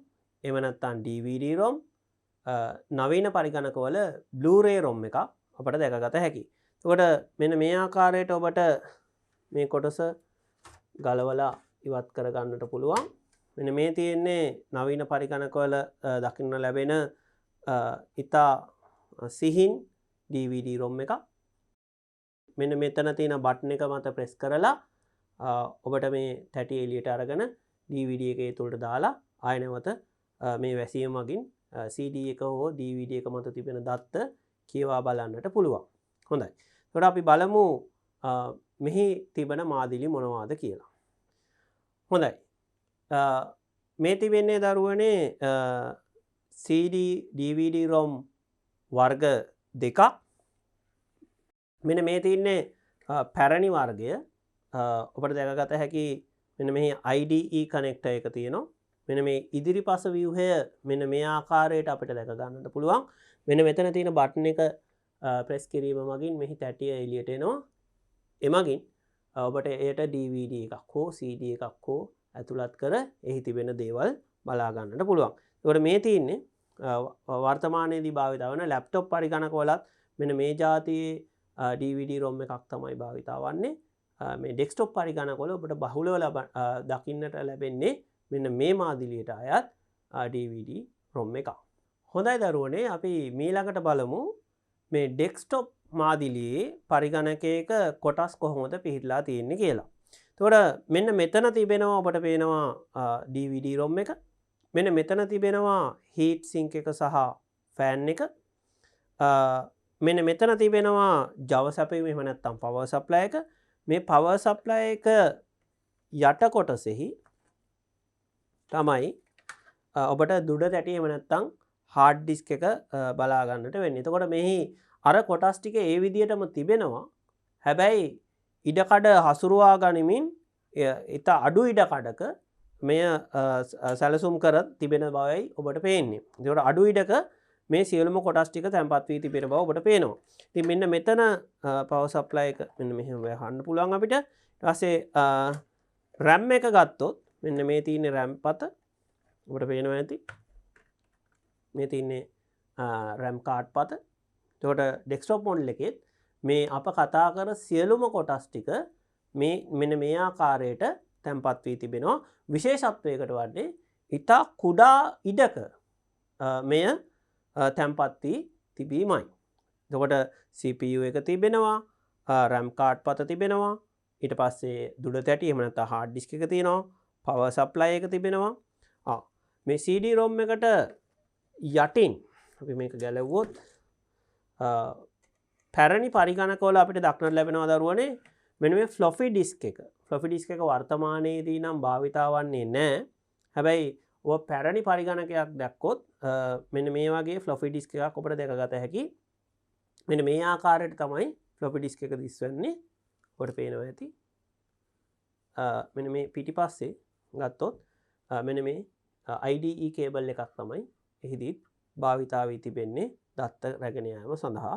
එහෙම නැත්නම් DVD-ROM නවීන පරිගණකවල Blu-ray ROM එකක් අපට දැකගත හැකියි. එතකොට මෙන්න මේ ආකාරයට ඔබට මේ කොටස ගලවලා ඉවත් කර ගන්නට පුළුවන්. මෙන්න මේ තියෙන්නේ නවීන පරිගණකවල දකින්න ලැබෙන ඉතා සිහින් DVD ROM එකක්. මෙන්න මෙතන තියෙන බටන් එක මත ප්‍රෙස් කරලා ඔබට මේ තැටි එළියට අරගෙන DVD එකේ තුලට දාලා ආය නැවත මේ වැසියම මගින් CD එක හෝ DVD එක මත තිබෙන දත්ත කියවා බලන්නට පුළුවන්. හොඳයි. එතකොට අපි බලමු මෙහි තිබෙන මාදිලි මොනවාද කියලා. හොඳයි. මේ තිබෙන්නේ දරුවනේ CD DVD ROM වර්ග දෙකක්. මෙන්න මේ තියන්නේ පැරණි වර්ගය. ඔබට දැකගත හැකි මෙන්න මෙහි IDE කනෙක්ටර් එක තියෙනවා. මෙන්න මේ ඉදිරිපස ව්‍යුහය මෙන්න මේ ආකාරයට අපිට දැක ගන්නට පුළුවන්. මෙන්න මෙතන තියෙන බටන් එක ප්‍රෙස් කිරීම මගින් මෙහි තැටිය එළියට එනවා. එමගින් ඔබට එයට DVD එකක් හෝ CD එකක් හෝ ඇතුළත් කර එහි තිබෙන දේවල් බලා ගන්නට පුළුවන්. ඒකට මේ තියෙන්නේ වර්තමානයේදී භාවිත වන ලැප්ටොප් පරිගණකවලත් මෙන්න මේ જાතියේ DVD ROM එකක් තමයි භාවිතා වන්නේ. මේ ඩෙස්ක්ටොප් පරිගණකවල ඔබට බහුලව දකින්නට ලැබෙන්නේ මෙන්න මේ මාදිලියට අයත් DVD ROM එකක්. හොඳයි දරුවනේ අපි මීළඟට බලමු මේ ඩෙස්ක්ටොප් මාදිලියේ පරිගණකයක කොටස් කොහොමද පිහිටලා තියෙන්නේ කියලා. එතකොට මෙන්න මෙතන තිබෙනවා ඔබට පේනවා DVD ROM එක. මෙන්න මෙතන තිබෙනවා හීට් සින්ක් එක සහ ෆෑන් එක. මෙන්න මෙතන තිබෙනවා Java සැපයීම එහෙම නැත්නම් power supply එක. මේ power supply එක යට කොටසෙහි තමයි ඔබට දුඩ තැටි එහෙම නැත්නම් hard disk එක බලා ගන්නට වෙන්නේ. එතකොට මෙහි අර කොටස් ටික ඒ විදිහටම තිබෙනවා. හැබැයි ඉඩකඩ හසුරුවා ගනිමින් ඊට අඩු ඉඩකඩක මෙය සැලසුම් කර තිබෙන බවයි ඔබට පේන්නේ. ඒකට අඩු ඉඩක මේ සියලුම කොටස් ටික තැන්පත් වී තිබෙන බව ඔබට පේනවා. ඉතින් මෙන්න මෙතන power supply එක මෙන්න මෙහෙම වහන්න පුළුවන් අපිට. ඊට පස්සේ RAM එක ගත්තොත් මෙන්න මේ තියෙන RAM පත ඔබට පේනවා ඇති. මේ තියෙන්නේ RAM card පත. එතකොට desktop model එකෙත් මේ අප කතා කර සියලුම කොටස් ටික මේ මෙන්න මේ ආකාරයට තැන්පත් වී තිබෙනවා. විශේෂත්වයකට වන්නේ ඉතා කුඩා ඉඩක මෙය තැන්පත් වී තිබීමයි. එතකොට CPU එක තිබෙනවා, RAM card පත තිබෙනවා, ඊට පස්සේ දුඩ තැටි එහෙම නැත්නම් hard disk එක තියෙනවා, power supply එක තිබෙනවා. මේ CD ROM එකට යටින් අපි මේක ගැලවුවොත් පැරණි පරිගණකවල අපිට දක්නට ලැබෙනවා දරුවනේ මෙන්න මේ floppy disk එක. floppy disk එක වර්තමානයේදී නම් භාවිතා වන්නේ නැහැ. හැබැයි ඔබ පැරණි පරිගණකයක් දැක්කොත් මෙන්න මේ වගේ floppy disk එකක් ඔබට දැකගත හැකි. මෙන්න මේ ආකාරයට තමයි floppy disk එක දිස්වන්නේ. ඔබට පේනවා ඇති. මෙන්න මේ පිටිපස්සේ ගත්තොත් මෙන්න මේ IDE කේබල් එකක් තමයි එහිදී භාවිතා වී තිබෙන්නේ දත්ත රැගෙන යාම සඳහා.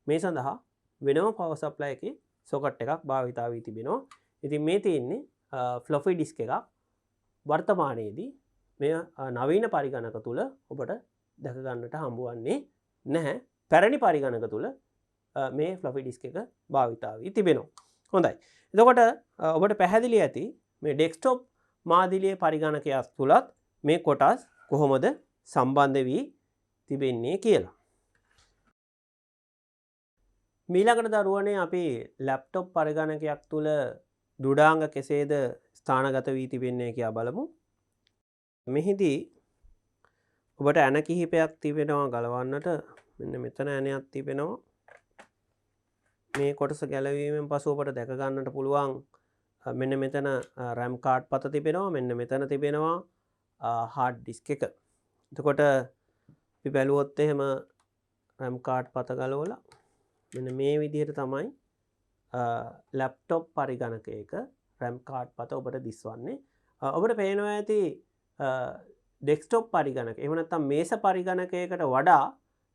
මේ සඳහා වෙනම power supply එකේ socket එකක් භාවිතා වී තිබෙනවා. ඉතින් මේ තියෙන්නේ floppy disk එකක්. වර්තමානයේදී මේ නවීන පරිගණක තුල ඔබට දැක ගන්නට හම්බුවන්නේ නැහැ. පැරණි පරිගණක තුල මේ floppy disk එක භාවිතා වී තිබෙනවා. හොඳයි. එතකොට ඔබට පැහැදිලි ඇති මේ desktop මාදිලියේ පරිගණකයක් තුලත් මේ කොටස් කොහොමද සම්බන්ධ වී තිබෙන්නේ කියලා. මීළඟට දරුවනේ අපි ලැප්ටොප් පරිගණකයක් තුල දුඩාංග කෙසේද ස්ථානගත වී තිබෙන්නේ කියලා බලමු. මෙහිදී ඔබට ඇන කිහිපයක් තිබෙනවා ගලවන්නට. මෙන්න මෙතන ඇනයක් තිබෙනවා. මේ කොටස ගැලවීමෙන් පසු ඔබට දැක ගන්නට පුළුවන් මෙන්න මෙතන RAM card පත තිබෙනවා. මෙන්න මෙතන තිබෙනවා hard disk එක. එතකොට අපි බැලුවොත් එහෙම RAM card පත ගලවලා මෙන්න මේ විදිහට තමයි ලැප්ටොප් පරිගණකයක RAM card පත ඔබට දිස්වන්නේ. ඔබට පේනවා ඇති ඩෙස්ක්ටොප් පරිගණක එහෙම නැත්නම් මේස පරිගණකයකට වඩා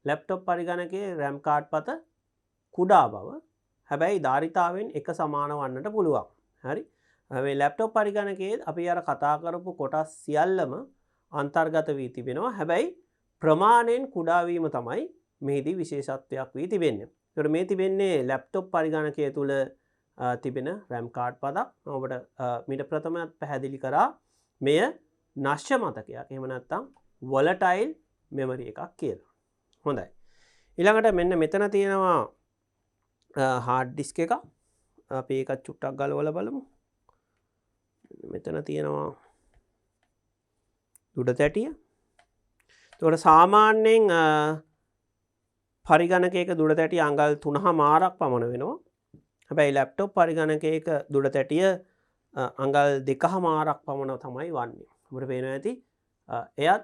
ලැප්ටොප් පරිගණකයේ RAM card පත කුඩා බව. හැබැයි ධාරිතාවෙන් එක සමාන වන්නට පුළුවන්. හරි. මේ ලැප්ටොප් පරිගණකයේ අපි අර කතා කරපු කොටස් සියල්ලම අන්තර්ගත වී තිබෙනවා. හැබැයි ප්‍රමාණයෙන් කුඩා වීම තමයි මෙහිදී විශේෂත්වයක් වී තිබෙන්නේ. ඒකට මේ තිබෙන්නේ ලැප්ටොප් පරිගණකය තුල තිබෙන RAM card පදක්. ඔබට මීට ප්‍රථමයක් පැහැදිලි කරා මෙය නශ්‍ය මතකයක්. එහෙම නැත්නම් volatile memory එකක් කියලා. හොඳයි. ඊළඟට මෙන්න මෙතන තියෙනවා hard disk එක. අපි ඒක චුට්ටක් ගලවලා බලමු. මෙතන තියෙනවා දුඩ තැටිය. එතකොට සාමාන්‍යයෙන් පරිගණකයක දුඩ තැටිය අඟල් 3.5ක් පමණ වෙනවා. හැබැයි ලැප්ටොප් පරිගණකයක දුඩ තැටිය අඟල් 2.5ක් පමණ තමයි වන්නේ. ඔබට පේනවා ඇති එයත්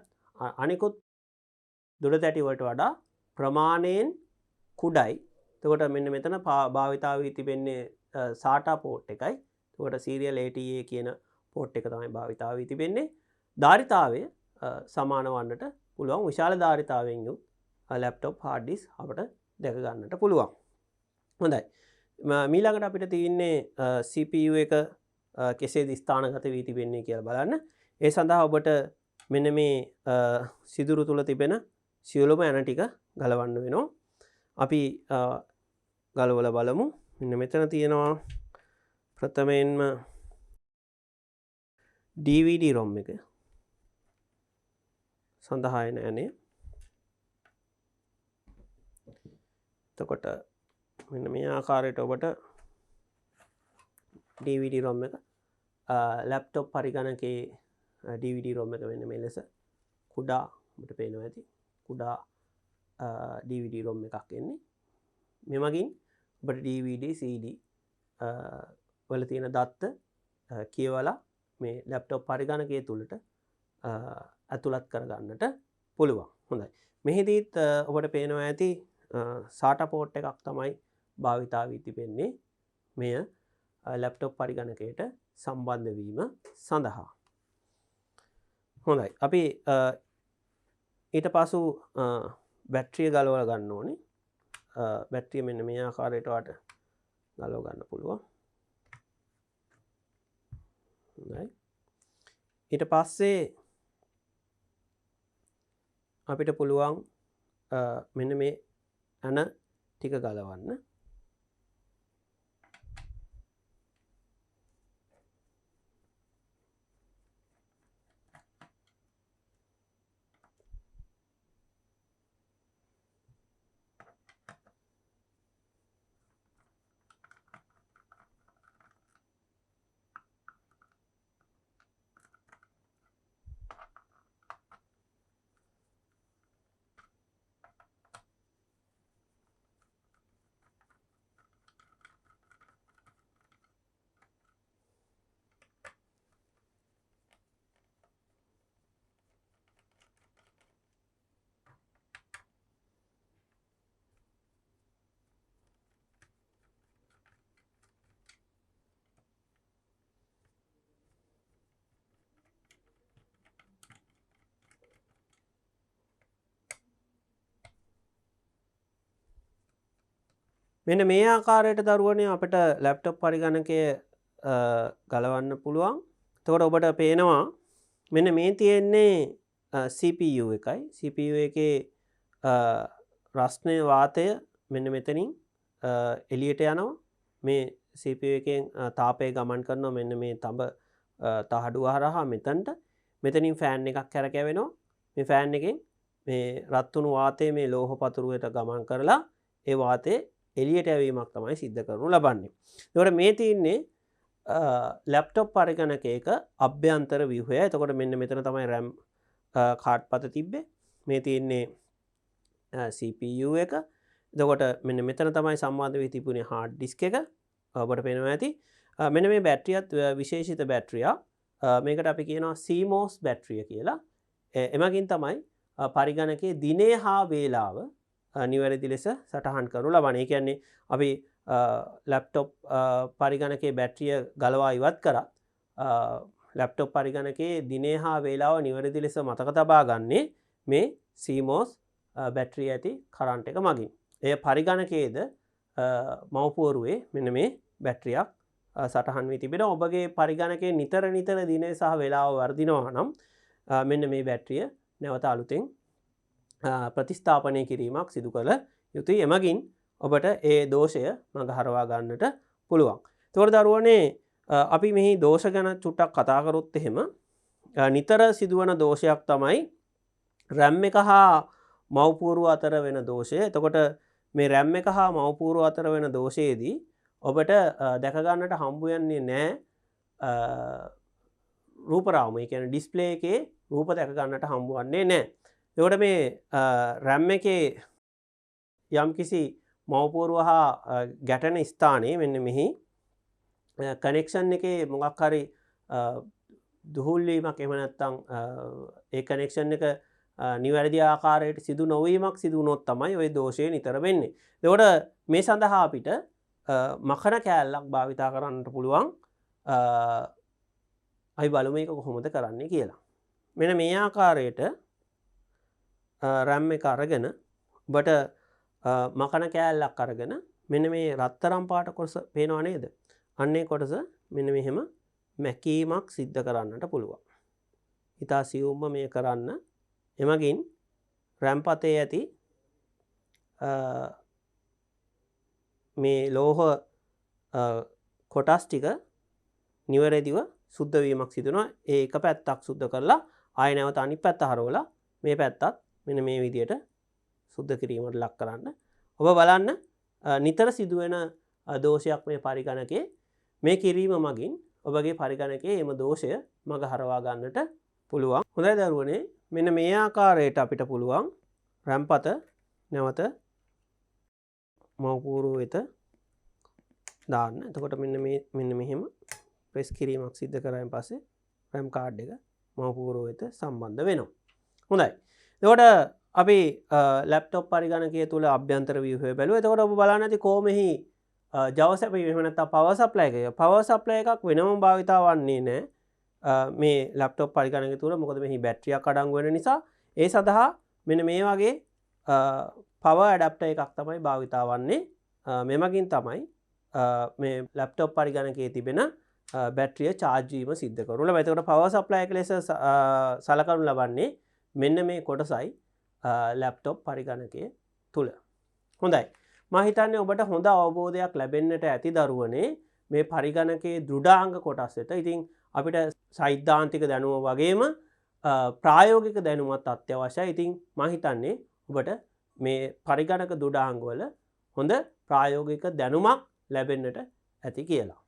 අනිකුත් දුර තැටි වලට වඩා ප්‍රමාණයෙන් කුඩයි. එතකොට මෙන්න මෙතන භාවිතා වී තිබෙන්නේ SATA port එකයි. එතකොට serial ATA කියන port එක තමයි භාවිතා වී තිබෙන්නේ. ධාරිතාවය සමාන වන්නට පුළුවන්. විශාල ධාරිතාවයෙන් යුත් laptop hard disk අපට දැක ගන්නට පුළුවන්. හොඳයි. මීළඟට අපිට තියෙන්නේ CPU එක කෙසේද ස්ථානගත වී තිබෙන්නේ කියලා බලන්න. ඒ සඳහා ඔබට මෙන්න මේ සිදුරු තුල තිබෙන සියලුම ඇන ටික ගලවන්න වෙනවා. අපි ගලවලා බලමු. මෙන්න මෙතන තියෙනවා ප්‍රථමයෙන්ම DVD ROM එක සඳහා එන ඇනේ. එතකොට මෙන්න මේ ආකාරයට ඔබට DVD ROM එක ලැප්ටොප් පරිගණකයේ DVD ROM එක වෙන්න මේ ලෙස කුඩා ඔබට පේනවා ඇති කුඩා DVD ROM එකක් එන්නේ. මෙමගින් ඔබට DVD CD වල තියෙන දත්ත කියවලා මේ ලැප්ටොප් පරිගණකය තුළට ඇතුළත් කරගන්නට පුළුවන්. හොඳයි. මෙහිදීත් ඔබට පේනවා ඇති SATA port එකක් තමයි භාවිතා වී තිබෙන්නේ මෙය ලැප්ටොප් පරිගණකයට සම්බන්ධ වීම සඳහා. හොඳයි. අපි ඊට පසු බැටරිය ගලවලා ගන්න ඕනේ. බැටරිය මෙන්න මේ ආකාරයට වට ගලව ගන්න පුළුවන්. හොඳයි. ඊට පස්සේ අපිට පුළුවන් මෙන්න මේ ඇන ටික ගලවන්න. මෙන්න මේ ආකාරයට දරුවනේ අපිට ලැප්ටොප් පරිගණකය ගලවන්න පුළුවන්. එතකොට ඔබට පේනවා මෙන්න මේ තියෙන්නේ CPU එකයි. CPU එකේ රස්නේ වාතය මෙන්න මෙතනින් එළියට යනවා. මේ CPU එකෙන් තාපය ගමන් කරනවා මෙන්න මේ තඹ තහඩුව හරහා මෙතනට. මෙතනින් ෆෑන් එකක් කැරකෙවෙනවා. මේ ෆෑන් එකෙන් මේ රත් වුණු වාතය මේ ලෝහ පතුරුවට ගමන් කරලා ඒ වාතය එළියට යවීමක් තමයි සිද්ධ කරනු ලබන්නේ. එතකොට මේ තියෙන්නේ ලැප්ටොප් පරිගණකයක අභ්‍යන්තර ව්‍යුහය. එතකොට මෙන්න මෙතන තමයි RAM කාඩ් පත තිබ්බේ. මේ තියෙන්නේ CPU එක. එතකොට මෙන්න මෙතන තමයි සම්බන්ධ වී තිබුණේ hard disk එක. ඔබට පේනවා ඇති. මෙන්න මේ බැටරියත් විශේෂිත බැටරියක්. මේකට අපි කියනවා CMOS බැටරිය කියලා. එමගින් තමයි පරිගණකයේ දිනේ හා වේලාව නිවැරදි ලෙස සටහන් කරනු ලබන. ඒ කියන්නේ අපි ලැප්ටොප් පරිගණකයේ බැටරිය ගලවා ඉවත් කරත් ලැප්ටොප් පරිගණකයේ දිනේ හා වේලාව නිවැරදි ලෙස මතක තබා ගන්නේ මේ CMOS බැටරිය ඇති කරන්ට් එක මගින්. එය පරිගණකයේද මව්පුවරුවේ මෙන්න මේ බැටරියක් සටහන් වී තිබෙනවා. ඔබගේ පරිගණකයේ නිතර දිනේ සහ වේලාව වර්ධිනවා නම් මෙන්න මේ බැටරිය නැවත අලුතෙන් ප්‍රතිස්ථාපනය කිරීමක් සිදු කළ යුතුයි. එමගින් ඔබට ඒ දෝෂය මගහරවා ගන්නට පුළුවන්. එතකොට දරුවනේ අපි මෙහි දෝෂ ගැන චුට්ටක් කතා කරොත් එහෙම නිතර සිදුවන දෝෂයක් තමයි RAM එක හා මව්පුවරුව අතර වෙන දෝෂය. එතකොට මේ RAM එක හා මව්පුවරුව අතර වෙන දෝෂයේදී ඔබට දැක ගන්නට හම්බ වෙන්නේ නැහැ රූපරාමය. ඒ කියන්නේ ඩිස්ප්ලේ එකේ රූප දැක ගන්නට හම්බ වන්නේ නැහැ. එතකොට මේ RAM එකේ යම්කිසි මව්පුවරුව හා ගැටෙන ස්ථානයේ මෙන්න මෙහි කනෙක්ෂන් එකේ මොකක් හරි දුහුල්වීමක් එහෙම නැත්නම් ඒ කනෙක්ෂන් එක නිවැරදි ආකාරයට සිදු නොවීමක් සිදු වුණොත් තමයි ওই දෝෂය නිතර වෙන්නේ. එතකොට මේ සඳහා අපිට මකන කෑල්ලක් භාවිතා කරන්නට පුළුවන්. අපි බලමු මේක කොහොමද කරන්නේ කියලා. මෙන්න මේ ආකාරයට RAM එක අරගෙන ඔබට මකන කෑල්ලක් අරගෙන මෙන්න මේ රත්තරන් පාට කොටස පේනව නේද? අන්නේ කොටස මෙන්න මෙහෙම මැකීමක් සිද්ධ කරන්නට පුළුවන්. ඉතා සියුම්ම මේ කරන්න. එමගින් RAM පතේ ඇති මේ ලෝහ කොටස් ටික නිවැරදිව සුද්ධ වීමක් සිදු වෙනවා. ඒ එක පැත්තක් සුද්ධ කරලා ආයෙ නැවත අනිත් පැත්ත හරවලා මේ පැත්තත් මෙන්න මේ විදියට සුද්ධ කිරීමට ලක් කරන්න. ඔබ බලන්න නිතර සිදුවෙන දෝෂයක් මේ පරිගණකයේ. මේ කිරීම මගින් ඔබගේ පරිගණකයේ එම දෝෂය මග හරවා ගන්නට පුළුවන්. හොඳයි දරුවනේ, මෙන්න මේ ආකාරයට අපිට පුළුවන් RAM පත නැවත මව්පුරුව වෙත දාන්න. එතකොට මෙන්න මෙහෙම ප්‍රෙස් කිරීමක් සිද්ධ කරායින් පස්සේ RAM කාඩ් එක මව්පුරුව වෙත සම්බන්ධ වෙනවා. හොඳයි. එතකොට අපි ලැප්ටොප් පරිගණකය තුළ අභ්‍යන්තර ව්‍යුහය බැලුවා. එතකොට ඔබ බලන්න ඇති කොහොමෙහි Java සැපීම එහෙම නැත්නම් power supply එක. power supply එකක් වෙනම භාවිතා වන්නේ නැහැ මේ ලැප්ටොප් පරිගණකය තුළ. මොකද මෙහි බැටරියක් අඩංගු වෙන නිසා. ඒ සඳහා මෙන්න මේ වගේ power adapter එකක් තමයි භාවිතා වන්නේ. මෙමගින් තමයි මේ ලැප්ටොප් පරිගණකයේ තිබෙන බැටරිය charge වීම සිද්ධ කරනු ලබන්නේ. එතකොට power supply එක ලෙස සලකනු ලබන්නේ මෙන්න මේ කොටසයි ලැප්ටොප් පරිගණකයේ තුල. හොඳයි. මම හිතන්නේ ඔබට හොඳ අවබෝධයක් ලැබෙන්නට ඇති දරුවනේ මේ පරිගණකයේ දෘඩාංග කොටස් වෙත. ඉතින් අපිට සෛද්ධාන්තික දැනුම වගේම ප්‍රායෝගික දැනුමත් අත්‍යවශ්‍යයි. ඉතින් මම හිතන්නේ ඔබට මේ පරිගණක දෘඩාංග වල හොඳ ප්‍රායෝගික දැනුමක් ලැබෙන්නට ඇති කියලා.